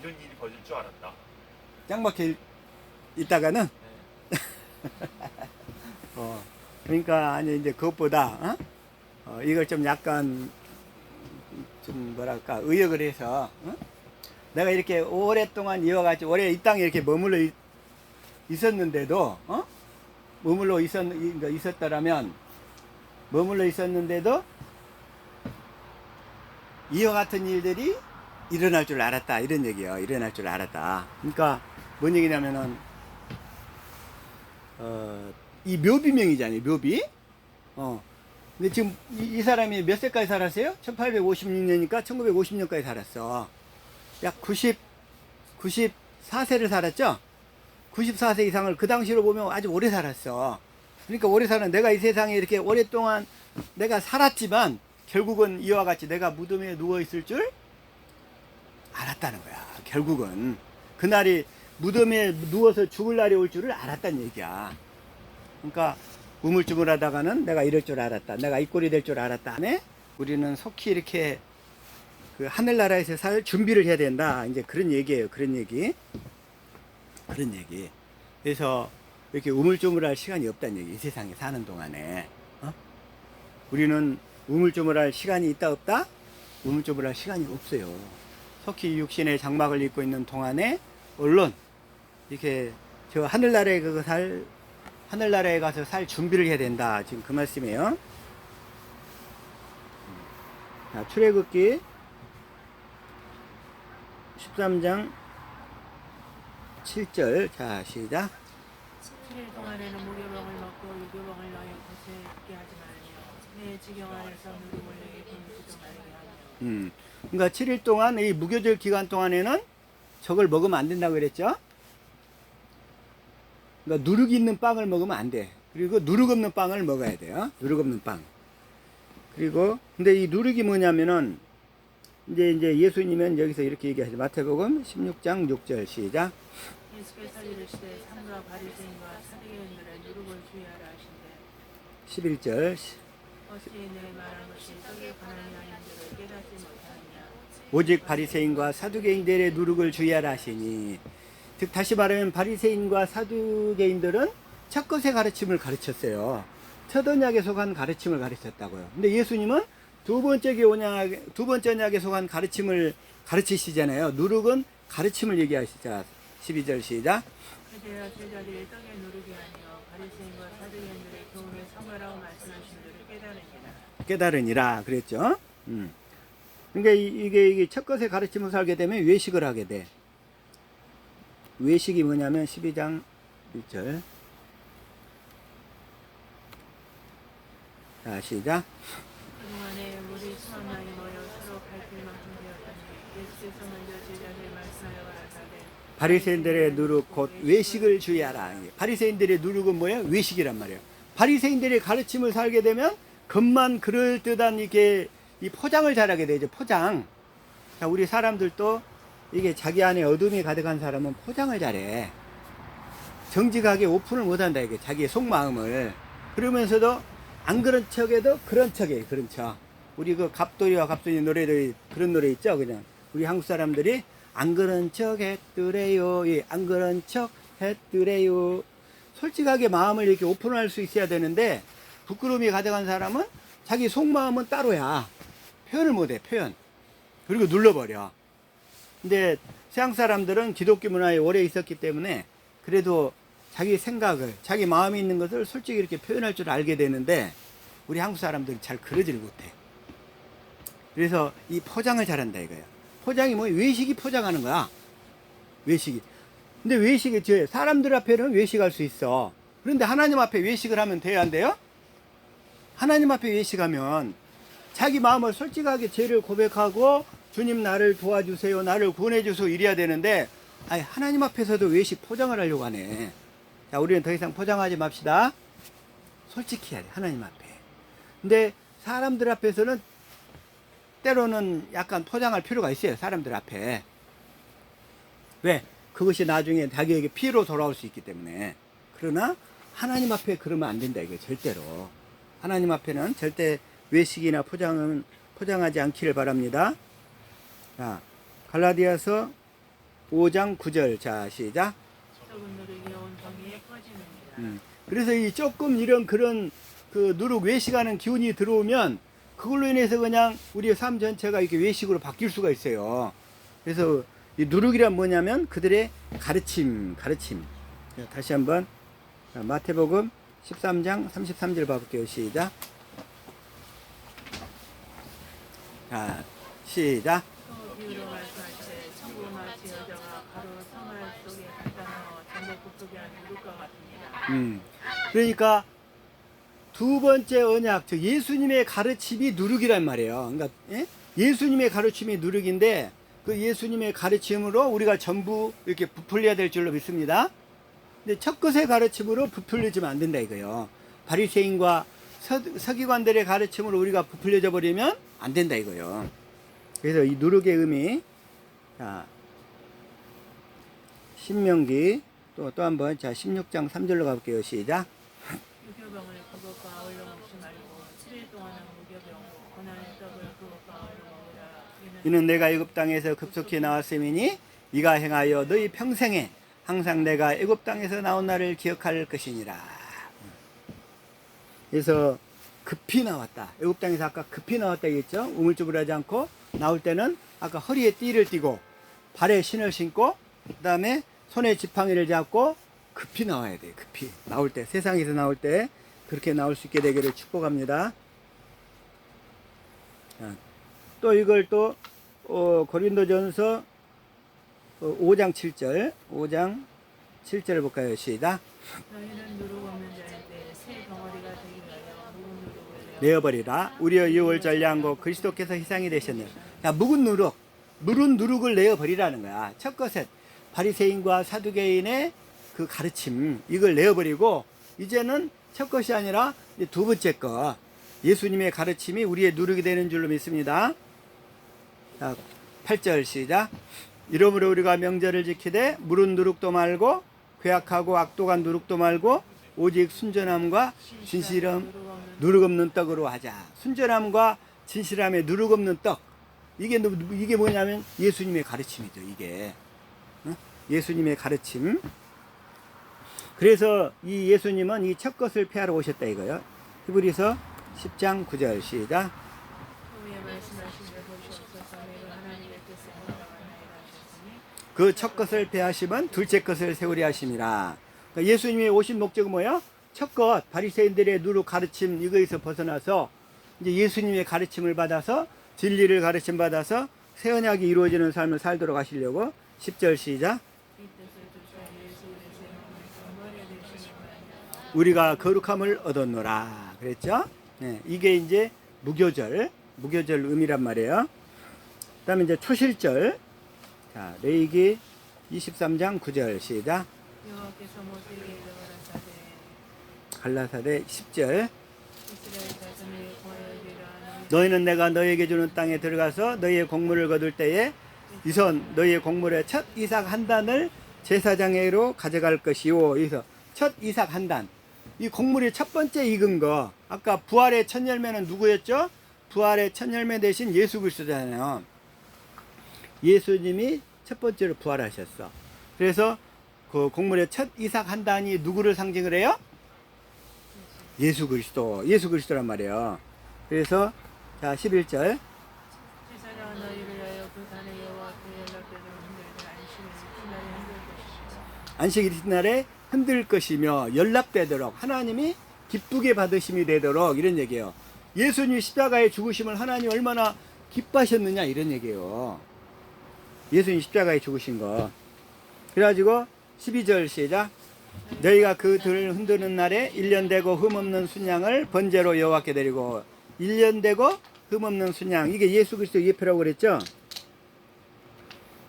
이런 일이 벌어질 줄 알았다. 짱 박혀 있다가는 그러니까 아니 이제 그것보다 이걸 좀 약간 좀 뭐랄까 의역을 해서 내가 이렇게 오랫동안 이어같이 오래 이 땅에 이렇게 머물러 있었는데도 있었더라면 머물러 있었는데도 이와 같은 일들이 일어날 줄 알았다 이런 얘기예요. 일어날 줄 알았다. 그러니까 뭔 얘기냐면은 이 묘비명이잖아요. 묘비. 근데 지금 이 사람이 몇 세까지 살았어요? 1856년이니까 1950년까지 살았어. 약 94세를 살았죠? 94세 이상을 그 당시로 보면 아주 오래 살았어. 그러니까 오래 사는 내가 이 세상에 이렇게 오랫동안 내가 살았지만 결국은 이와 같이 내가 무덤에 누워 있을 줄 알았다는 거야. 결국은 그날이 무덤에 누워서 죽을 날이 올 줄을 알았다는 얘기야. 그러니까 우물쭈물하다가는 내가 이럴 줄 알았다. 내가 이 꼴이 될 줄 알았다. 네? 우리는 속히 이렇게 그 하늘나라에서 살 준비를 해야 된다. 이제 그런 얘기예요. 그런 얘기. 그런 얘기. 그래서 이렇게 우물쭈물할 시간이 없다는 얘기. 이 세상에 사는 동안에. 우리는 우물쭈물할 시간이 있다 없다? 우물쭈물할 시간이 없어요. 속히 육신의 장막을 입고 있는 동안에 얼른 이렇게 저 하늘나라에 하늘나라에 가서 살 준비를 해야 된다. 지금 그 말씀이에요. 자, 출애굽기 13장 7절. 자, 시작. 7일 동안에는 무교병을 먹고 유교병을 너희 곳에 있게 하지 말며 내 지경 안에서 누룩을 내게 보내지도 말게 하며. 그러니까 7일 동안 이 무교절 기간 동안에는 저걸 먹으면 안 된다고 그랬죠? 그러니까 누룩 있는 빵을 먹으면 안 돼. 그리고 누룩 없는 빵을 먹어야 돼요. 누룩 없는 빵. 그리고 근데 이 누룩이 뭐냐면은 이제 예수님은 여기서 이렇게 얘기하죠. 마태복음 16장 6절 시작. 예수께서 이르시되 삼가 바리새인과 사두개인들의 누룩을 주의하라 하신대 11절. 어찌 내 말한 것이 떡에 관한 양인들을 깨닫지 못하느냐. 오직 바리새인과 사두개인들의 누룩을 주의하라 하시니. 즉 다시 말하면 바리새인과 사두개인들은 첫것의 가르침을 가르쳤어요. 첫 언약에 속한 가르침을 가르쳤다고요. 근데 예수님은 두 번째 언약에 속한 가르침을 가르치시잖아요. 누룩은 가르침을 얘기하시자. 12절 시작. 그제야 제자들이 떡의 누룩이 아니요 바리새인과 사두개인들의 교훈을 삼으라고 말씀하신 줄을 깨달으니라 그랬죠. 그러니까 이게 첫것의 가르침을 살게 되면 외식을 하게 돼. 외식이 뭐냐면 12장 1절. 자, 시작. 그동안에 우리 수만 명이 모여 서로 갈필 만큼 되었더니 예수께서 먼저 제자들의 말씀하여 가라사대 바리새인들의 누룩 곧 외식을 주의하라. 바리새인들의 누룩은 뭐예요? 외식이란 말이에요. 바리새인들의 가르침을 살게 되면 겉만 그럴듯한 이게 이 포장을 잘하게 되죠. 포장. 자, 우리 사람들도 이게 자기 안에 어둠이 가득한 사람은 포장을 잘해. 정직하게 오픈을 못한다 이게 자기의 속마음을. 그러면서도 안 그런 척해도 그런 척이에요. 그런 척. 우리 그 갑돌이와 갑순이 노래도 그런 노래 있죠. 그냥 우리 한국 사람들이 안 그런 척 했더래요. 예, 안 그런 척 했더래요. 솔직하게 마음을 이렇게 오픈할 수 있어야 되는데 부끄러움이 가득한 사람은 자기 속마음은 따로야. 표현을 못해. 표현. 그리고 눌러버려. 근데 서양 사람들은 기독교 문화에 오래 있었기 때문에 그래도 자기 생각을, 자기 마음에 있는 것을 솔직히 이렇게 표현할 줄 알게 되는데 우리 한국 사람들은 잘 그러지를 못해. 그래서 이 포장을 잘한다 이거야. 포장이 뭐 외식이 포장하는 거야. 외식이. 근데 외식이 사람들 앞에는 외식할 수 있어. 그런데 하나님 앞에 외식을 하면 돼야 안 돼요? 하나님 앞에 외식하면 자기 마음을 솔직하게 죄를 고백하고 주님 나를 도와주세요. 나를 구원해 주세요. 이래야 되는데 아니 하나님 앞에서도 외식 포장을 하려고 하네. 자, 우리는 더 이상 포장하지 맙시다. 솔직히 해야 돼. 하나님 앞에. 근데 사람들 앞에서는 때로는 약간 포장할 필요가 있어요. 사람들 앞에. 왜? 그것이 나중에 자기에게 피해로 돌아올 수 있기 때문에. 그러나 하나님 앞에 그러면 안 된다. 이게 절대로. 하나님 앞에는 절대 외식이나 포장하지 않기를 바랍니다. 자, 갈라디아서 5장 9절. 자, 시작. 적은 누룩이 온 병에 퍼지느니라. 그래서 이 조금 이런 그런 그 누룩 외식하는 기운이 들어오면 그걸로 인해서 그냥 우리의 삶 전체가 이렇게 외식으로 바뀔 수가 있어요. 그래서 이 누룩이란 뭐냐면 그들의 가르침. 자, 다시 한번 마태복음 13장 33절 봐볼게요. 시작. 자, 시작. 또 비유로 말씀할 때 천국 마치 여자가 가로 성알 속에 갖다 넣어 전복 굽게 한 누룩과 같으니라. 그러니까 두 번째 언약, 즉 예수님의 가르침이 누룩이란 말이에요. 그러니까 예수님의 가르침이 누룩인데 그 예수님의 가르침으로 우리가 전부 이렇게 부풀려야 될 줄로 믿습니다. 근데 첫 것의 가르침으로 부풀려지면 안 된다 이거예요. 바리새인과 서기관들의 가르침으로 우리가 부풀려져 버리면 안 된다 이거예요. 그래서 이 누룩의 의미, 자, 신명기 또 한 번, 자, 16장 3절로 가볼게요. 시작. 무교병을 그것과 아울러 먹지 말고 7일 동안은 무교병 고난의 떡을 그것과 아울러 먹으라. 이는 이는 내가 애굽 땅에서 급속히 나왔음이니 이가 행하여 너희 평생에 항상 내가 애굽 땅에서 나온 날을 기억할 것이니라. 그래서 급히 나왔다. 애굽 땅에서 아까 급히 나왔다 했죠. 우물쭈물하지 않고 나올 때는 아까 허리에 띠를 띠고 발에 신을 신고 그다음에 손에 지팡이를 잡고 급히 나와야 돼요. 급히 나올 때, 세상에서 나올 때 그렇게 나올 수 있게 되기를 축복합니다. 자, 또 이걸 또 고린도전서 5장 7절 5장 7절을 볼까요? 시작. 너희는 누룩 없는 자인데 새 덩어리가 되기 위하여 묵은 누룩을 내어버리라. 우리의 유월 전량한 것 그리스도께서 희생이 되셨네요. 자, 묵은 누룩을 내어버리라는 거야. 첫 것은 바리새인과 사두개인의 그 가르침 이걸 내어버리고 이제는 첫 것이 아니라 두 번째 것 예수님의 가르침이 우리의 누룩이 되는 줄로 믿습니다. 자, 8절 시작. 이러므로 우리가 명절을 지키되 물은 누룩도 말고 괴악하고 악독한 누룩도 말고 오직 순전함과 진실함 누룩 없는 떡으로 하자. 순전함과 진실함에 누룩 없는 떡. 이게 뭐냐면 예수님의 가르침이죠. 이게 예수님의 가르침. 그래서 이 예수님은 이 첫 것을 폐하러 오셨다 이거요. 히브리서 10장 9절 시작. 후에 말씀하신 데 보시옵소서 내가 하나님의 뜻을 알아나이다 하셨으니 그 첫 것을 폐하시면 둘째 것을 세우려 하심이라. 그러니까 예수님이 오신 목적은 뭐예요? 첫 것 바리새인들의 누룩 가르침 이거에서 벗어나서 이제 예수님의 가르침을 받아서 진리를 가르침 받아서 새 언약이 이루어지는 삶을 살도록 하시려고 10절 시작. 이 뜻을 주사 예수 그리스도의 마음을 경건하게 되시는 거아니라 우리가 거룩함을 얻었노라 그랬죠? 네, 이게 이제 무교절 의미란 말이에요. 그다음에 이제 초실절. 자, 레위기 23장 9절 시작. 여호와께서 모세에게 가라사대 갈라사대 10절. 이스라엘 자손을 구하여리라 너희는 내가 너희에게 주는 땅에 들어가서 너희의 곡물을 거둘 때에 이선 너희의 곡물의 첫 이삭 한 단을 제사장에게로 가져갈 것이요. 여기서 첫 이삭 한 단. 이 곡물이 첫 번째 익은 거. 아까 부활의 첫 열매는 누구였죠? 부활의 첫 열매 대신 예수 그리스도잖아요. 예수님이 첫 번째로 부활하셨어. 그래서 그 곡물의 첫 이삭 한 단이 누구를 상징을 해요? 예수 그리스도란 말이에요. 그래서 자 11절. 제사장은 너희를 위하여 그 단에 여호와 앞에 연락되도록 흔들되 안식 이튿날에 흔들 것이며 연락되도록 하나님이 기쁘게 받으심이 되도록 이런 얘기예요. 예수님 십자가의 죽으심을 하나님 얼마나 기뻐하셨느냐 이런 얘기예요. 예수님 십자가에 죽으신 거. 그래가지고 12절 시작. 너희가 그 들을 흔드는 날에 1년 되고 흠없는 순양을 번제로 여호와께 드리고 1년 되고 흠없는 순양 이게 예수 그리스도 예표라고 그랬죠.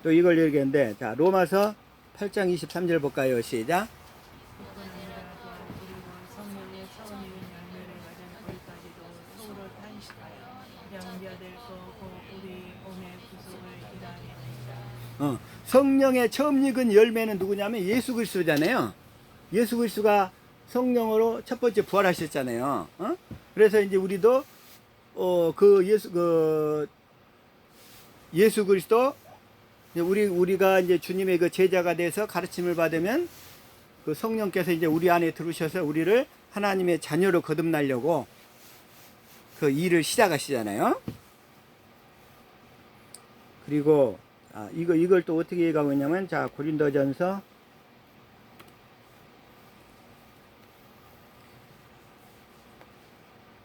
또 이걸 얘기했는데 자 로마서 8장 23절 볼까요? 시작. 뿐 아니라 또한 그리고 성령의 처음이은 열매를 가진 거기까지도 서로 탄식하여 양비하될 거고 우리 몸의 구속을 기다리니라. 성령의 처음 익은 열매는 누구냐면 예수 그리스도잖아요. 예수 그리스도가 성령으로 첫 번째 부활하셨잖아요. 그래서 이제 우리도 예수 그리스도 우리가 이제 주님의 그 제자가 돼서 가르침을 받으면 그 성령께서 이제 우리 안에 들으셔서 우리를 하나님의 자녀로 거듭나려고 그 일을 시작하시잖아요. 그리고 이걸 또 어떻게 얘기하고 있냐면 자 고린도전서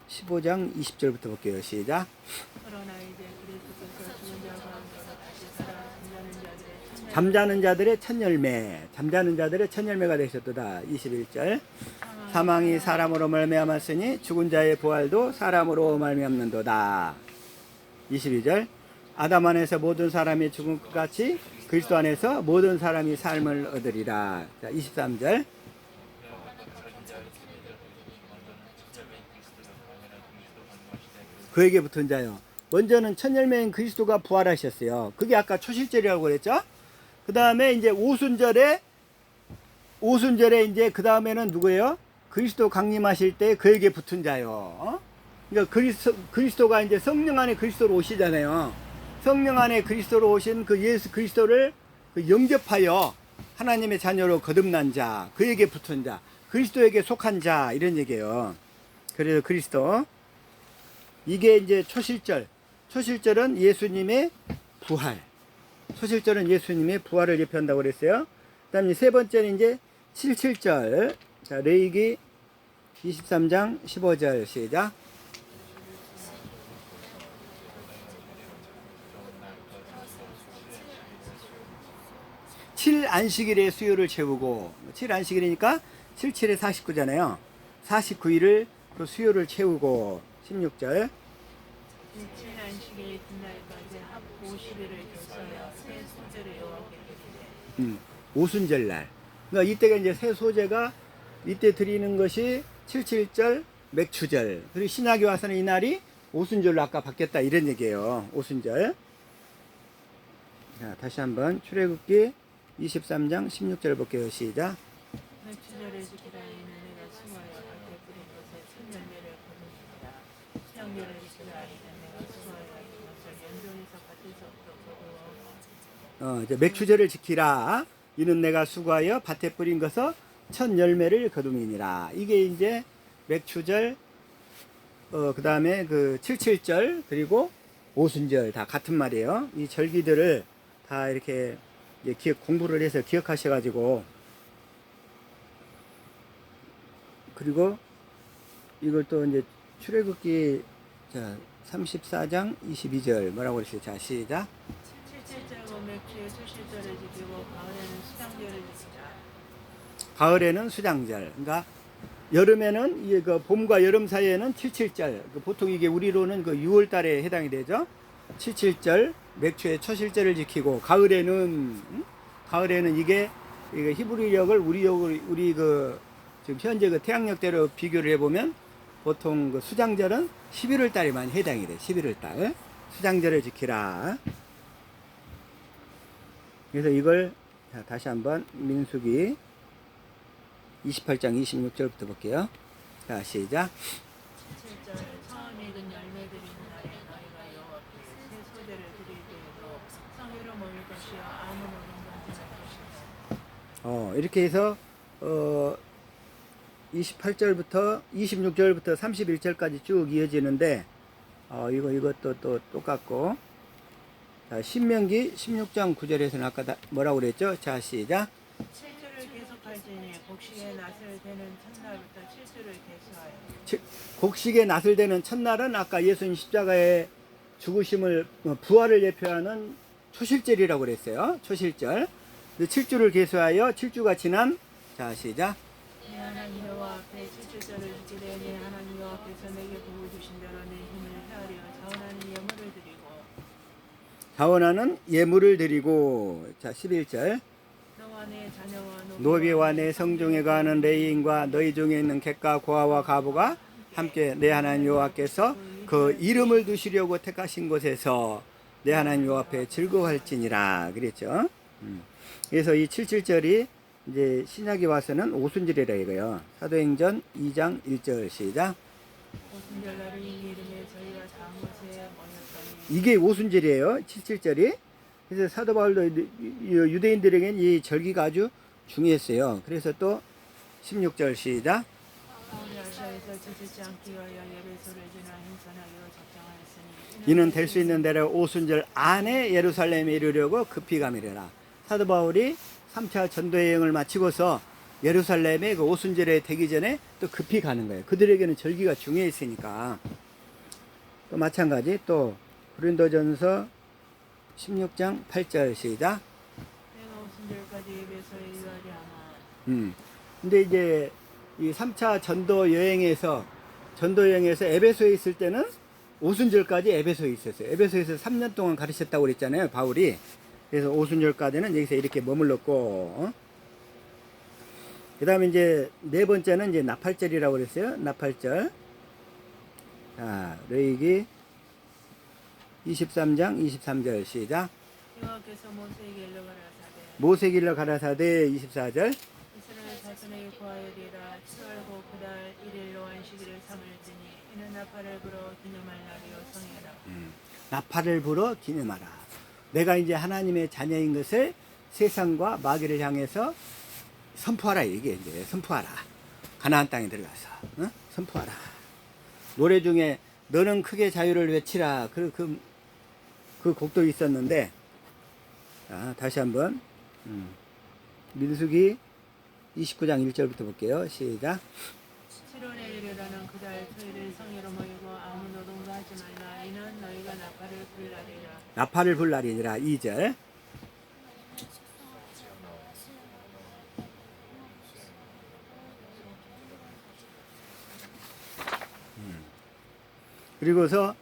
15장 20절부터 볼게요. 시작. 그러나 이제 그리스도께서 죽은 자 가운데서 다시 살아 잠자는 자들의 첫 열매 잠자는 자들의 첫 열매가 되셨도다. 21절. 사망이 사람으로 말미암았으니 죽은 자의 부활도 사람으로 말미암는도다. 22절. 아담 안에서 모든 사람이 죽은 것 같이 그리스도 안에서 모든 사람이 삶을 얻으리라. 자, 23절. 그에게 붙은 자요. 먼저는 첫 열매인 그리스도가 부활하셨어요. 그게 아까 초실절이라고 그랬죠? 그 다음에 이제 오순절에 이제 그 다음에는 누구예요? 그리스도 강림하실 때 그에게 붙은 자요. 그러니까 그리스도가 이제 성령 안에 그리스도로 오시잖아요. 성령 안에 그리스도로 오신 그 예수 그리스도를 그 영접하여 하나님의 자녀로 거듭난 자, 그에게 붙은 자, 그리스도에게 속한 자 이런 얘기예요. 그래서 그리스도 이게 이제 초실절. 초실절은 예수님의 부활. 초실절은 예수님의 부활을 예표한다고 그랬어요. 그다음에 세 번째는 이제 77절. 자, 레위기 23장 15절 시작. 칠 안식일의 수요를 채우고, 칠 안식일이니까 77에 49잖아요. 49일을 그 수요를 채우고. 16절. 칠 안식일 그날까지 합 50일을 교서하여 새 소제를 여호와께 드리되 오순절날. 그러니까 이때가 이제 새 소제가 이때 드리는 것이 77절 맥추절. 그리고 신약에 와서는 이 날이 오순절로 아까 바뀌었다 이런 얘기예요. 오순절. 자, 다시 한번 출애굽기 23장 16절 볼게요. 시작. 맥주절을 지키라. 이는 내가 수고하여 밖에 뿌린 것에 첫 열매를 거두니라. 수양절을 지키라. 이는 내가 수고하여 이것을 연종에서 밭에서부터 거두어 이제 맥추절을 지키라. 이는 내가 수고하여 밭에 뿌린 것을 첫 열매를 거둠이니라. 이게 이제 맥추절, 그 다음에 그 77절, 그리고 오순절 다 같은 말이에요. 이 절기들을 다 이렇게 공부를 해서 기억하셔가지고, 그리고 이걸 또 이제 출애굽기 34장 22절 뭐라고 그랬어요? 자, 시작. 77절과 맥주의 수실절을 지키고 가을에는 수장절을 지키라. 가을에는 수장절. 그러니까 여름에는 그 봄과 여름 사이에는 77절. 보통 이게 우리로는 그 6월 달에 해당이 되죠. 77절, 맥추의 초실절을 지키고, 가을에는 이게 히브리력을 우리 그 지금 현재 그 태양력대로 비교를 해보면 보통 그 수장절은 11월 달에 많이 해당이 돼. 11월 달. 수장절을 지키라. 그래서 이걸 다시 한번 민수기 28장 26절부터 볼게요. 자, 시작. 77절 처음 익은 열매들이 있는 날에 너희가 여호와께 새 소제를 드릴 때에도 성회로 먹을 것이요 아무 노동 건지는 것이다. 이렇게 해서 28절부터 26절부터 31절까지 쭉 이어지는데 이것도 또 똑같고, 자, 신명기 16장 9절에서는 아까 뭐라고 그랬죠? 자, 시작. 7주를 계속할지니 곡식의 낫을 되는 첫날부터 7주를 계수하여 곡식의 낫을 되는 첫날은 아까 예수님 십자가의 죽으심을 부활을 예표하는 초실절이라고 그랬어요. 초실절. 7주를 계수하여 7주가 지난, 자, 시작. 내 하나님 여호와 앞에 7주절을 지키되 내 하나님 여호와께서 내게 복을 주신 대로 내 힘을 헤아려 자원하는 예물을 드리고. 자, 11절. 너와 내 자녀와 노비와 내 성중에 가는 레위인과 너희 중에 있는 객과 고아와 가부가 함께 내 하나님 여호와께서 그 이름을 두시려고 택하신 곳에서 내 하나님 여호와 앞에 즐거워할지니라 그랬죠. 그래서 이 77절이 이제 신약에 와서는 오순절이라 이거예요. 사도행전 2장 1절 시작. 오순절날이 이 이름에 저희가 다 한 곳에 모였더니 이게 오순절이에요. 77절이. 그래서 사도 바울도 유대인들에게는 이 절기가 아주 중요했어요. 그래서 또 16절 시작. 바울이 아시아에서 지치지 않기 위하여 예배소를 지나 행선하기로 작정하였으니 이는 될 수 있는 대로 오순절 안에 예루살렘에 이르려고 급히 가미래라. 사도 바울이 3차 전도 여행을 마치고서 예루살렘에 그 오순절에 되기 전에 또 급히 가는 거예요. 그들에게는 절기가 중요했으니까. 또 마찬가지 또 고린도전서 16장 8절 시작. 내가 오순절까지 예배소에 이르하리 하나 근데 이제 이 3차 전도 여행에서 에베소에 있을 때는 오순절까지 에베소에 있었어요. 에베소에서 3년 동안 가르쳤다고 그랬잖아요, 바울이. 그래서 오순절까지는 여기서 이렇게 머물렀고, 그 다음에 이제 네 번째는 이제 나팔절이라고 그랬어요. 나팔절. 자, 레위기 23장 23절 시작. 여호와께서 모세에게 일러 가라사대 모세에게 일러 가라사대 24절. 이스라엘 자손에게 고하여리라 7월고 그달 1일로 안식일을 삼을지니 이는 나팔을 불어 기념할 날이요 성회라. 나팔을 불어 기념하라. 내가 이제 하나님의 자녀인 것을 세상과 마귀를 향해서 선포하라. 이게 이제 선포하라. 가나안 땅에 들어가서 선포하라. 노래 중에 너는 크게 자유를 외치라. 그 곡도 있었는데, 자, 다시 한번 민수기 29장 1절부터 볼게요. 시작. 7월에 이르러는 그달 토일을 성회로 모이고 아무 노동도 하지 말라. 이는 너희가 나팔을 불라리라. 나팔을 불 날이니라. 2절. 그리고서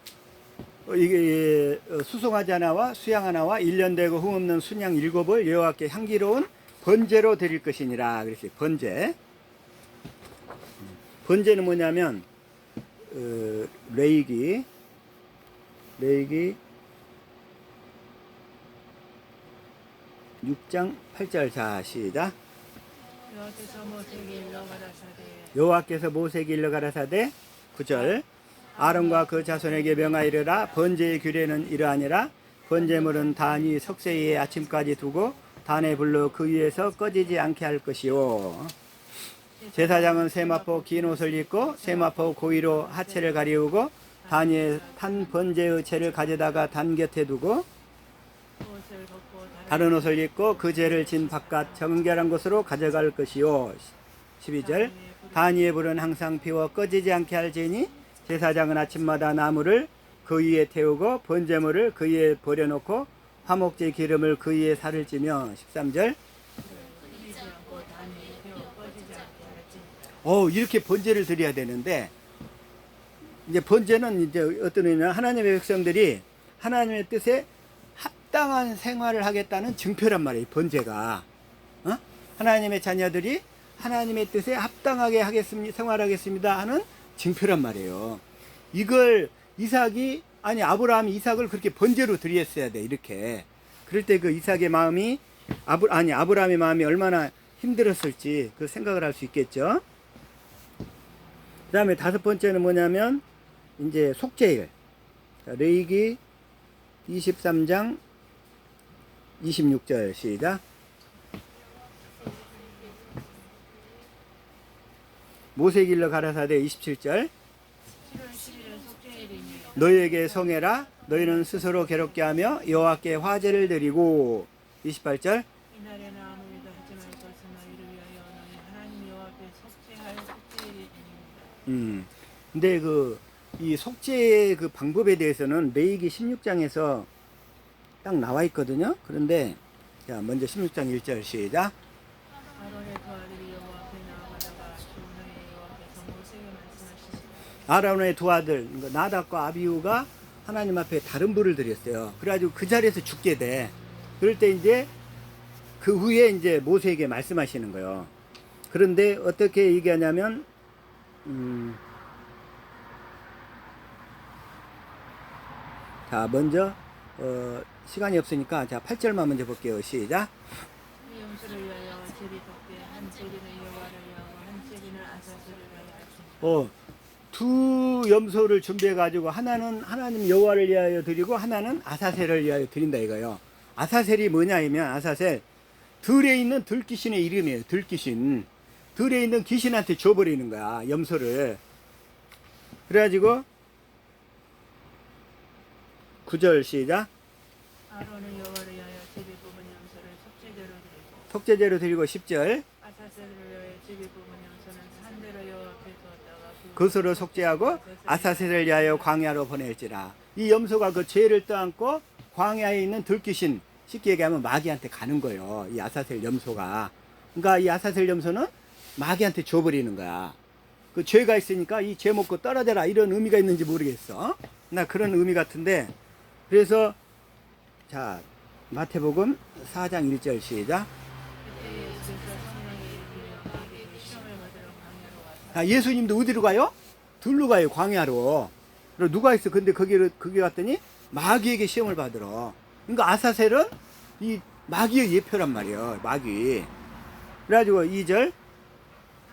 이게 수송아지 하나와 수양 하나와 1년 되고 흠없는 순양 7을 여호와께 향기로운 번제로 드릴 것이니라. 그랬어요. 번제. 번제는 뭐냐면 레이기 6장 8절. 자, 시작. 여호와께서 모세에게 일러 가라사대 여호와께서 모세에게 일러 가라사대 9절. 아론과 그 자손에게 명하이르라. 번제의 규례는 이러하니라. 번제물은 단이 석세의 아침까지 두고 단에 불로 그 위에서 꺼지지 않게 할 것이요. 제사장은 세마포 긴 옷을 입고 세마포 고위로 하체를 가리우고 단 위에 탄 번제의 채를 가져다가 단 곁에 두고 옷을 벗고 다른 옷을 입고 그 죄를 진 바깥 정결한 곳으로 가져갈 것이요. 12절. 단 위에 불은 항상 피워 꺼지지 않게 할지니 제사장은 아침마다 나무를 그 위에 태우고 번제물을 그 위에 버려놓고 화목제 기름을 그 위에 살을 찌며 13절. 끓이지 않고 단에 태워 꺼지지 않게 할지. 이렇게 번제를 드려야 되는데, 이제 번제는 이제 어떤 의미냐, 하나님의 백성들이 하나님의 뜻에 합당한 생활을 하겠다는 증표란 말이에요. 번제가 하나님의 자녀들이 하나님의 뜻에 합당하게 하겠습니다, 생활하겠습니다 하는 증표란 말이에요. 이걸 아브라함이 이삭을 그렇게 번제로 드렸어야 돼. 이렇게. 그럴 때 그 이삭의 마음이 아브라함의 마음이 얼마나 힘들었을지 그 생각을 할 수 있겠죠. 그 다음에 5번째는 뭐냐면 이제 속죄일. 레위기 23장 26절. 시작. 모세에게 일러 가라사대 27절. 7월 10일은 속죄일이니 너희에게 성해라. 너희는 스스로 괴롭게 하며 여호와께 화제를 드리고. 28절. 이날에는 아무 일도 하지 말 것은 너희를 위하여 너희 하나님 여호와께 속죄할 속죄일이니라. 근데 이 속죄의 그 방법에 대해서는 레위기 16장에서 딱 나와 있거든요. 그런데 자, 먼저 16장 1절 시작. 아론의 두 아들이 여호와 앞에 나아가다가 주문에 여호와께서 모세에게 말씀하시되 아론의 두 아들 나답과 아비후가 하나님 앞에 다른 불을 드렸어요. 그래가지고 그 자리에서 죽게 돼. 그럴 때 이제 그 후에 이제 모세에게 말씀하시는 거예요. 그런데 어떻게 얘기하냐면 자, 먼저 시간이 없으니까 자 8절만 먼저 볼게요. 시작. 이 염소를 위하여 제비 덕대 한 제비는 여호와를 위하고 한 제비는 아사스를 위하여 하시니라. 두 염소를 준비해 가지고 하나는 하나님 여호와를 위하여 드리고 하나는 아사셀을 위하여 드린다 이거요. 아사셀이 뭐냐면 아사셀 들에 있는 들귀신의 이름이에요. 들귀신. 들에 있는 귀신한테 줘버리는 거야 염소를. 그래가지고 9절 시작. 아론은 여호와를 위하여 제비 뽑은 염소를 속죄제로 드리고 속죄제로 드리고 10절. 아사스를 위하여 제비 뽑은 염소는 산대로 여호와 앞에 두었다가 그것으로 속죄하고 아사셀을 위하여 광야로 보낼지라. 이 염소가 그 죄를 떠안고 광야에 있는 들귀신, 쉽게 얘기하면 마귀한테 가는 거예요. 이 아사셀 염소가. 그러니까 이 아사셀 염소는 마귀한테 줘버리는 거야. 그 죄가 있으니까 이 죄 먹고 떨어져라 이런 의미가 있는지 모르겠어. 나 그런 의미 같은데. 그래서 자 마태복음 4장 1절 시작. 그때 예수께서 성령에 이르며 마귀에게 시험을 받으러 광야로 와서 아, 예수님도 어디로 가요? 들로 가요, 광야로. 그리고 누가 있어? 근데 거기 갔더니 마귀에게 시험을 받으러. 그러니까 아사셀은 이 마귀의 예표란 말이에요. 마귀. 그래가지고 2절.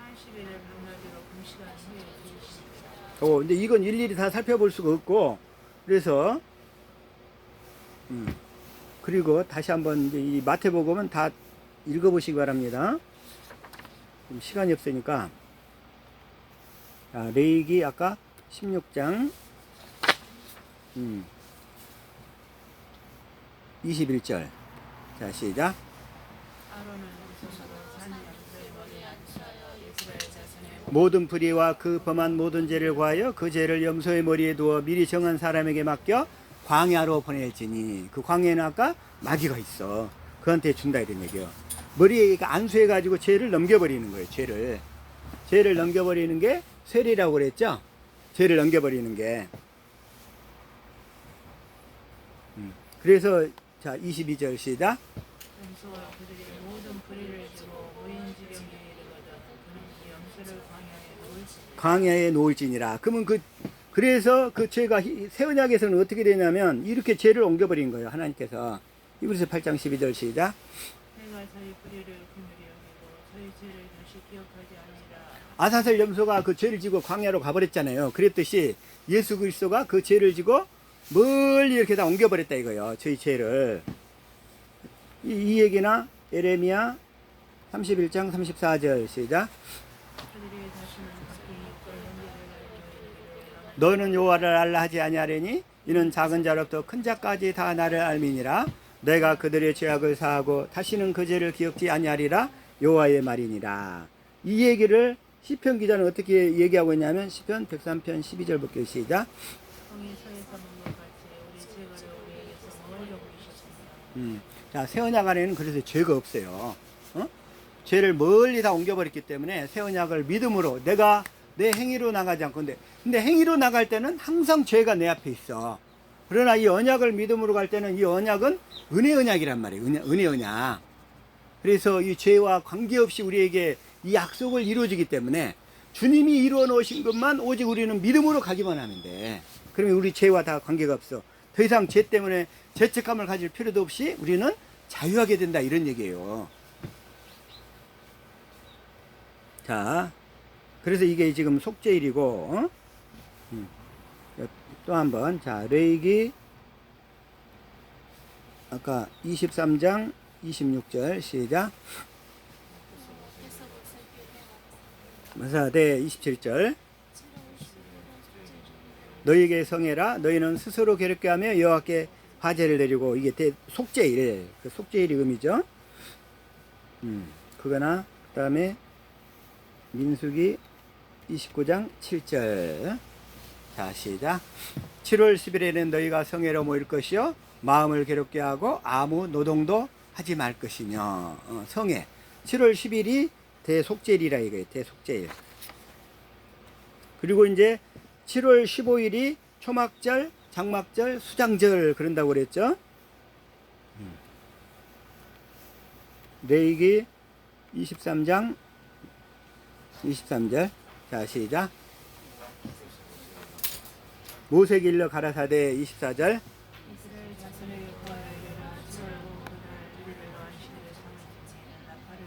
40일을 밤낮으로 금시간 후에 드리시니라. '근데 이건 일일이 다 살펴볼 수가 없고, 그래서 3절. 40일을 밤낮으로 금시간 후에 드리시니라. '그래서 2절. 40일을 밤낮으로 금시간 후에 드리시니라. '근데 이건 일일이 다 살펴볼 수가 없고, 그래서 그리고 다시 한번 이제 이 마태복음은 다 읽어보시기 바랍니다. 지금 시간이 없으니까. 자, 레위기 아까 16장 21절. 자, 시작. 아론은 손으로 산 염소의 머리에 앉혀서 이스라엘 자손의 모든 불의와 그 범한 모든 죄를 구하여 그 죄를 염소의 머리에 두어 미리 정한 사람에게 맡겨 광야로 보낼지니, 그 광야에는 아까 마귀가 있어. 그한테 준다 이런 얘기요. 머리에 안수해 가지고 죄를 넘겨버리는 거예요. 죄를 넘겨버리는 게 쇠리라고 그랬죠. 죄를 넘겨버리는 게. 그래서 자 22절 시작. 염소와 그들이 모든 불의를 지고 무인지경에 이르거든 그는 이 염소를 광야에 놓을지니라. 광야에 놓을지니라. 그러면 그래서 그 죄가 새 언약에서는 어떻게 되냐면 이렇게 죄를 옮겨버린 거예요. 하나님께서. 이브리서 8장 12절 시작. 내가 저희 불의를 긍휼히 여기고 저희 죄를 다시 기억하지 아니라. 아사셀 염소가 그 죄를 지고 광야로 가버렸잖아요. 그랬듯이 예수 그리스도가 그 죄를 지고 멀리 이렇게 다 옮겨버렸다 이거예요. 저희 죄를. 이 얘기나 에레미야 31장 34절 시작. 그들이 다시는 각기 육걸 형제를 너는 여호와를 알라 하지 아니하려니 이는 작은 자로부터 큰 자까지 다 나를 알미니라. 내가 그들의 죄악을 사하고 다시는 그 죄를 기억지 아니하리라. 여호와의 말이니라. 이 얘기를 시편 기자는 어떻게 얘기하고 있냐면 시편 103편 12절 볼게요. 시작. 성이 서에서 먹는 것 같이 우리 죄가를 우리에게서 멀리 옮기셨습니다. 자, 새 언약 안에는 그래서 죄가 없어요. 죄를 멀리 다 옮겨버렸기 때문에 새 언약을 믿음으로 내가 내 행위로 나가지 않고 근데 행위로 나갈 때는 항상 죄가 내 앞에 있어. 그러나 이 언약을 믿음으로 갈 때는 이 언약은 은혜 언약이란 말이에요. 은혜 언약. 그래서 이 죄와 관계없이 우리에게 이 약속을 이루어주기 때문에 주님이 이루어 놓으신 것만 오직 우리는 믿음으로 가기만 하면 돼. 그러면 우리 죄와 다 관계가 없어. 더 이상 죄 때문에 죄책감을 가질 필요도 없이 우리는 자유하게 된다 이런 얘기예요. 자, 그래서 이게 지금 속죄일이고 또 한번 자 레위기 아까 23장 26절 시작. 마사대 27절. 너희에게 성해라. 너희는 스스로 괴롭게 하며 여호와께 화제를 드리고. 이게 속죄일, 그 속죄일이 의미죠. 그거나 그 다음에 민수기 29장 7절. 자 시작. 7월 10일에는 너희가 성회로 모일 것이요 마음을 괴롭게 하고 아무 노동도 하지 말 것이며. 성회 7월 10일이 대속죄일이라 이거예요. 대속죄일. 그리고 이제 7월 15일이 초막절, 장막절, 수장절 그런다고 그랬죠. 레위기 23장 23절. 자 시작. 모세 길러 가라사대 24절. 이스라엘 자손에게 구하여라. 7월 5일 그날 우리를 안식일에 삼을 나팔을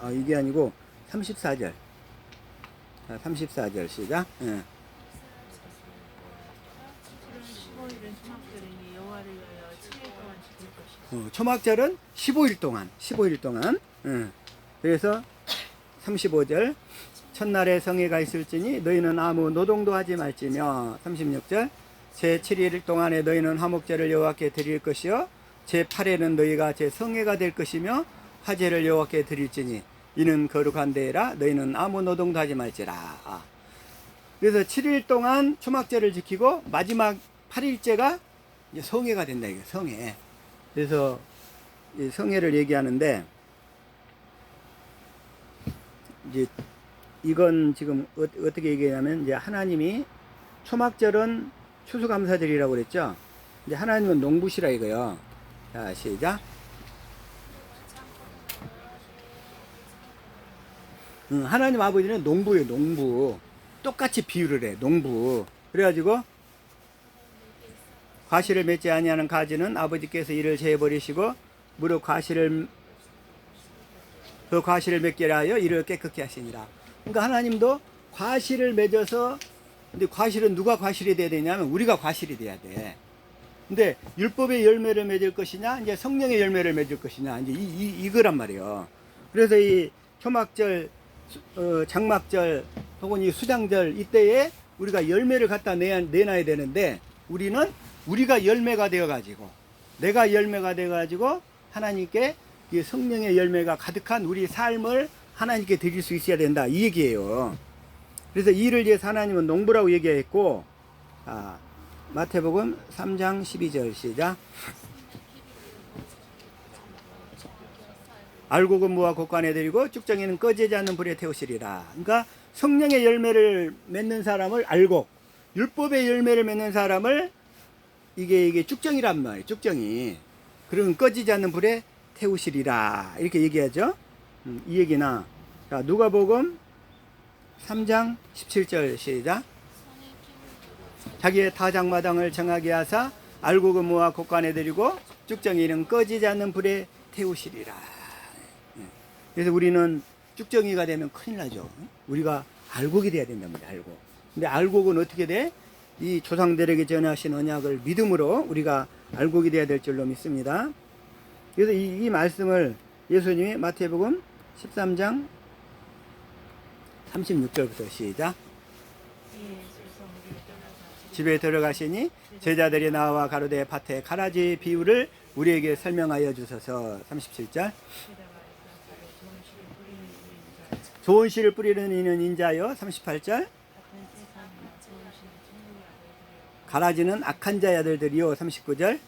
불어 이게 아니고 34절. 자, 34절 시작. 7월 15일은 초막절이니 여호와를 위하여 7일 동안 지킬 것이다. 초막절은 15일 동안. 그래서 35절. 첫날에 성회가 있을지니 너희는 아무 노동도 하지 말지며. 36절. 제 7일 동안에 너희는 화목제를 여호와께 드릴 것이요 제 8일은 너희가 제 성회가 될 것이며 화제를 여호와께 드릴지니 이는 거룩한 데라. 너희는 아무 노동도 하지 말지라. 그래서 7일 동안 초막제를 지키고 마지막 8일째가 이제 성회가 된다 이게 성회. 그래서 이 성회를 얘기하는데 이제 이건 지금 어떻게 얘기하냐면 이제 하나님이 초막절은 추수감사절이라고 그랬죠. 이제 하나님은 농부시라 이거요. 자 시작. 하나님 아버지는 농부예요. 농부. 똑같이 비유를 해. 농부. 그래가지고 과실을 맺지 아니하는 가지는 아버지께서 이를 제해버리시고 무릇 그 과실을 맺게 하여 이를 깨끗게 하시니라. 그러니까 하나님도 과실을 맺어서. 근데 과실은 누가 과실이 돼야 되냐면 우리가 과실이 돼야 돼. 근데 율법의 열매를 맺을 것이냐, 이제 성령의 열매를 맺을 것이냐, 이제 이거란 말이에요. 그래서 이 초막절, 장막절, 혹은 이 수장절 이때에 우리가 열매를 갖다 내놔야 되는데, 우리가 열매가 되어가지고, 내가 열매가 되어가지고 하나님께 이 성령의 열매가 가득한 우리 삶을 하나님께 드릴 수 있어야 된다, 이 얘기예요. 그래서 이를 위해서 하나님은 농부라고 얘기했고, 마태복음 3장 12절 시작. 알고 근무와 곡간에 드리고 쭉정이는 꺼지지 않는 불에 태우시리라. 그러니까 성령의 열매를 맺는 사람을 알고, 율법의 열매를 맺는 사람을 이게 쭉정이란 말이에요. 쭉정이. 그러면 꺼지지 않는 불에 태우시리라, 이렇게 얘기하죠. 이 얘기나, 자, 누가복음 3장 17절 시작. 자기의 타작마당을 정하게 하사 알고 근무와 곡간에 드리고 쭉정이는 꺼지지 않는 불에 태우시리라. 그래서 우리는 쭉정이가 되면 큰일 나죠. 우리가 알곡이 돼야 된답니다. 알곡. 근데 알곡은 어떻게 돼? 이 조상들에게 전하신 언약을 믿음으로 우리가 알곡이 돼야 될 줄로 믿습니다. 그래서 이 말씀을 예수님이 마태복음 13장 36절부터 시작. 집에 들어가시니 제자들이 나와 가로되 밭에 가라지 비유를 우리에게 설명하여 주소서. 37절. 좋은 씨를 뿌리는 이는 인자요. 38절. 가라지는 악한 자의 아들들이요. 39절.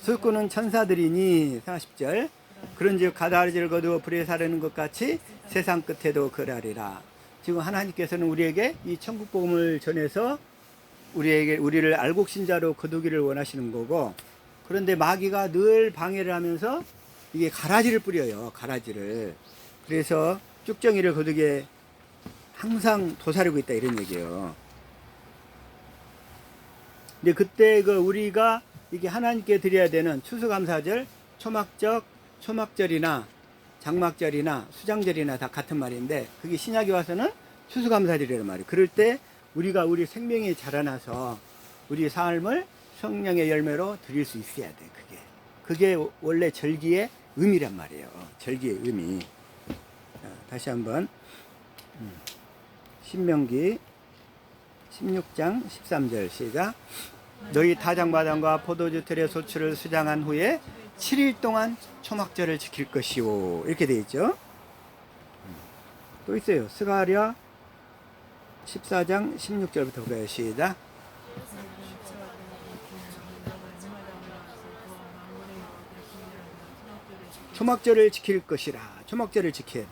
술꾼은 천사들이니. 40절. 그런즉 가라지를 거두어 불에 사르는 것 같이 세상 끝에도 그러하리라. 지금 하나님께서는 우리에게 이 천국 복음을 전해서 우리를 알곡신자로 거두기를 원하시는 거고, 그런데 마귀가 늘 방해를 하면서 이게 가라지를 뿌려요. 가라지를. 그래서 쭉정이를 거두게 항상 도사리고 있다, 이런 얘기예요. 근데 그때 우리가 이게 하나님께 드려야 되는 추수감사절, 초막절이나 장막절이나 수장절이나 다 같은 말인데, 그게 신약에 와서는 추수감사절이라는 말이에요. 그럴 때 우리 생명이 자라나서 우리 삶을 성령의 열매로 드릴 수 있어야 돼. 그게 원래 절기의 의미란 말이에요. 절기의 의미. 자, 다시 한번 신명기 16장 13절 시작. 너희 타작마당과 포도주 틀의 소출을 수장한 후에 7일 동안 초막절을 지킬 것이오, 이렇게 되어 있죠. 또 있어요. 스가랴 14장 16절부터 볼까요? 시작. 초막절을 지킬 것이라. 초막절을 지켜야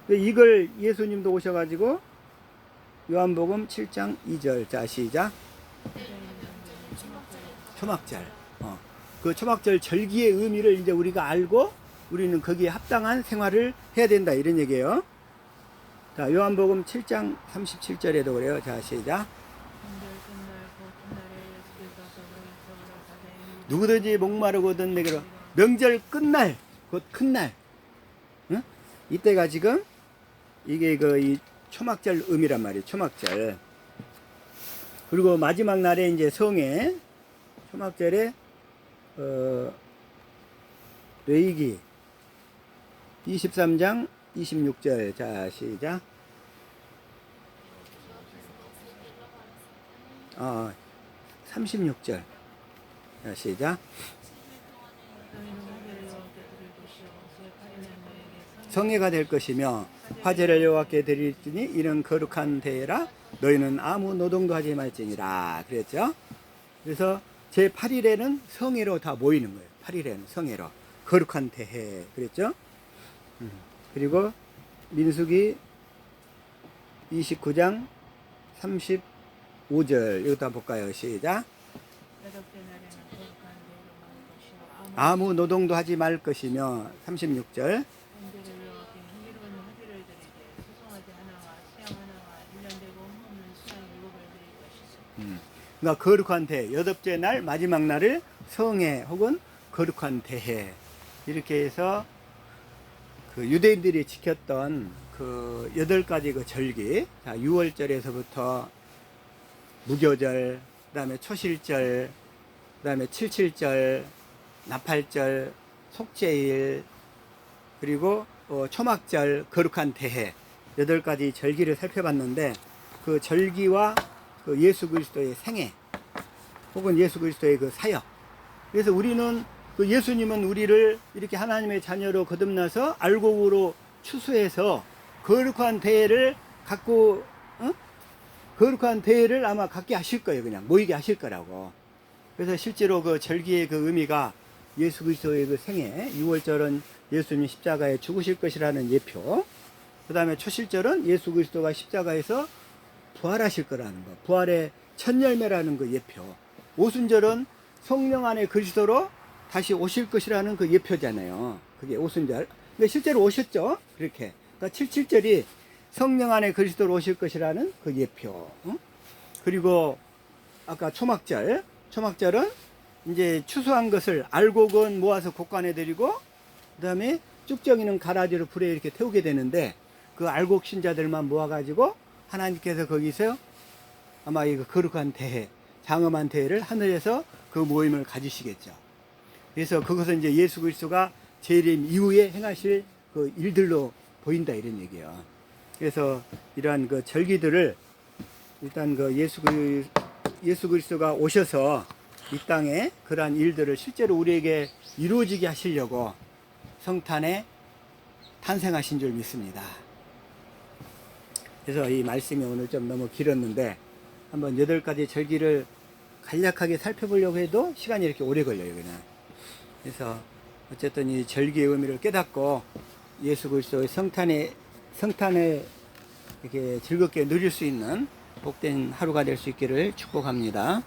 돼. 이걸 예수님도 오셔가지고 요한복음 7장 2절. 자, 시작. 초막절. 그 초막절 절기의 의미를 이제 우리가 알고 우리는 거기에 합당한 생활을 해야 된다, 이런 얘기예요. 자, 요한복음 7장 37절에도 그래요. 자, 시작. 누구든지 목마르거든 내게로. 명절 끝날, 곧 큰날. 응? 이때가 지금 이게 이 초막절 의미란 말이에요. 초막절. 그리고 마지막 날에 이제 성회, 초막절에 레위기 23장 26절. 자, 시작. 36절. 자, 시작. 성회가 될 것이며 화제를 여호와께 드릴지니 이는 거룩한 대회라. 너희는 아무 노동도 하지 말지니라. 그랬죠. 그래서 제8일에는 성회로 다 모이는 거예요. 8일에는 성회로. 거룩한 대회. 그랬죠. 그리고 민수기 29장 35절. 이것도 한번 볼까요? 시작. 아무 노동도 하지 말 것이며. 36절. 그러니까 거룩한 대회, 여덟째 날 마지막 날을 성회 혹은 거룩한 대회, 이렇게 해서 그 유대인들이 지켰던 그 8가지 그 절기, 자, 6월절에서부터 무교절, 그다음에 초실절, 그다음에 칠칠절, 나팔절, 속죄일, 그리고 초막절, 거룩한 대회 8가지 절기를 살펴봤는데 그 절기와 그 예수 그리스도의 생애 혹은 예수 그리스도의 그 사역. 그래서 우리는 그 예수님은 우리를 이렇게 하나님의 자녀로 거듭나서 알곡으로 추수해서 거룩한 대회를 갖고 거룩한 대회를 아마 갖게 하실 거예요. 그냥 모이게 하실 거라고. 그래서 실제로 그 절기의 그 의미가 예수 그리스도의 그 생애, 6월절은 예수님이 십자가에 죽으실 것이라는 예표, 그 다음에 초실절은 예수 그리스도가 십자가에서 부활하실 거라는 거, 부활의 첫 열매라는 그 예표, 오순절은 성령 안에 그리스도로 다시 오실 것이라는 그 예표잖아요. 그게 오순절. 근데 실제로 오셨죠? 그렇게. 그러니까 칠칠절이 성령 안에 그리스도로 오실 것이라는 그 예표. 그리고 아까 초막절. 초막절은 이제 추수한 것을 알곡은 모아서 곡간에 드리고, 그 다음에 쭉정이는 가라지로 불에 이렇게 태우게 되는데, 그 알곡 신자들만 모아가지고 하나님께서 거기서 아마 이거 거룩한 대회, 장엄한 대회를 하늘에서 그 모임을 가지시겠죠. 그래서 그것은 이제 예수 그리스도가 재림 이후에 행하실 그 일들로 보인다 이런 얘기예요. 그래서 이러한 그 절기들을 일단 그 예수 그리스도가 오셔서 이 땅에 그러한 일들을 실제로 우리에게 이루어지게 하시려고 성탄에 탄생하신 줄 믿습니다. 그래서 이 말씀이 오늘 좀 너무 길었는데 한번 8가지 절기를 간략하게 살펴보려고 해도 시간이 이렇게 오래 걸려요, 그냥. 그래서 어쨌든 이 절기의 의미를 깨닫고 예수 그리스도의 성탄에 이렇게 즐겁게 누릴 수 있는 복된 하루가 될 수 있기를 축복합니다.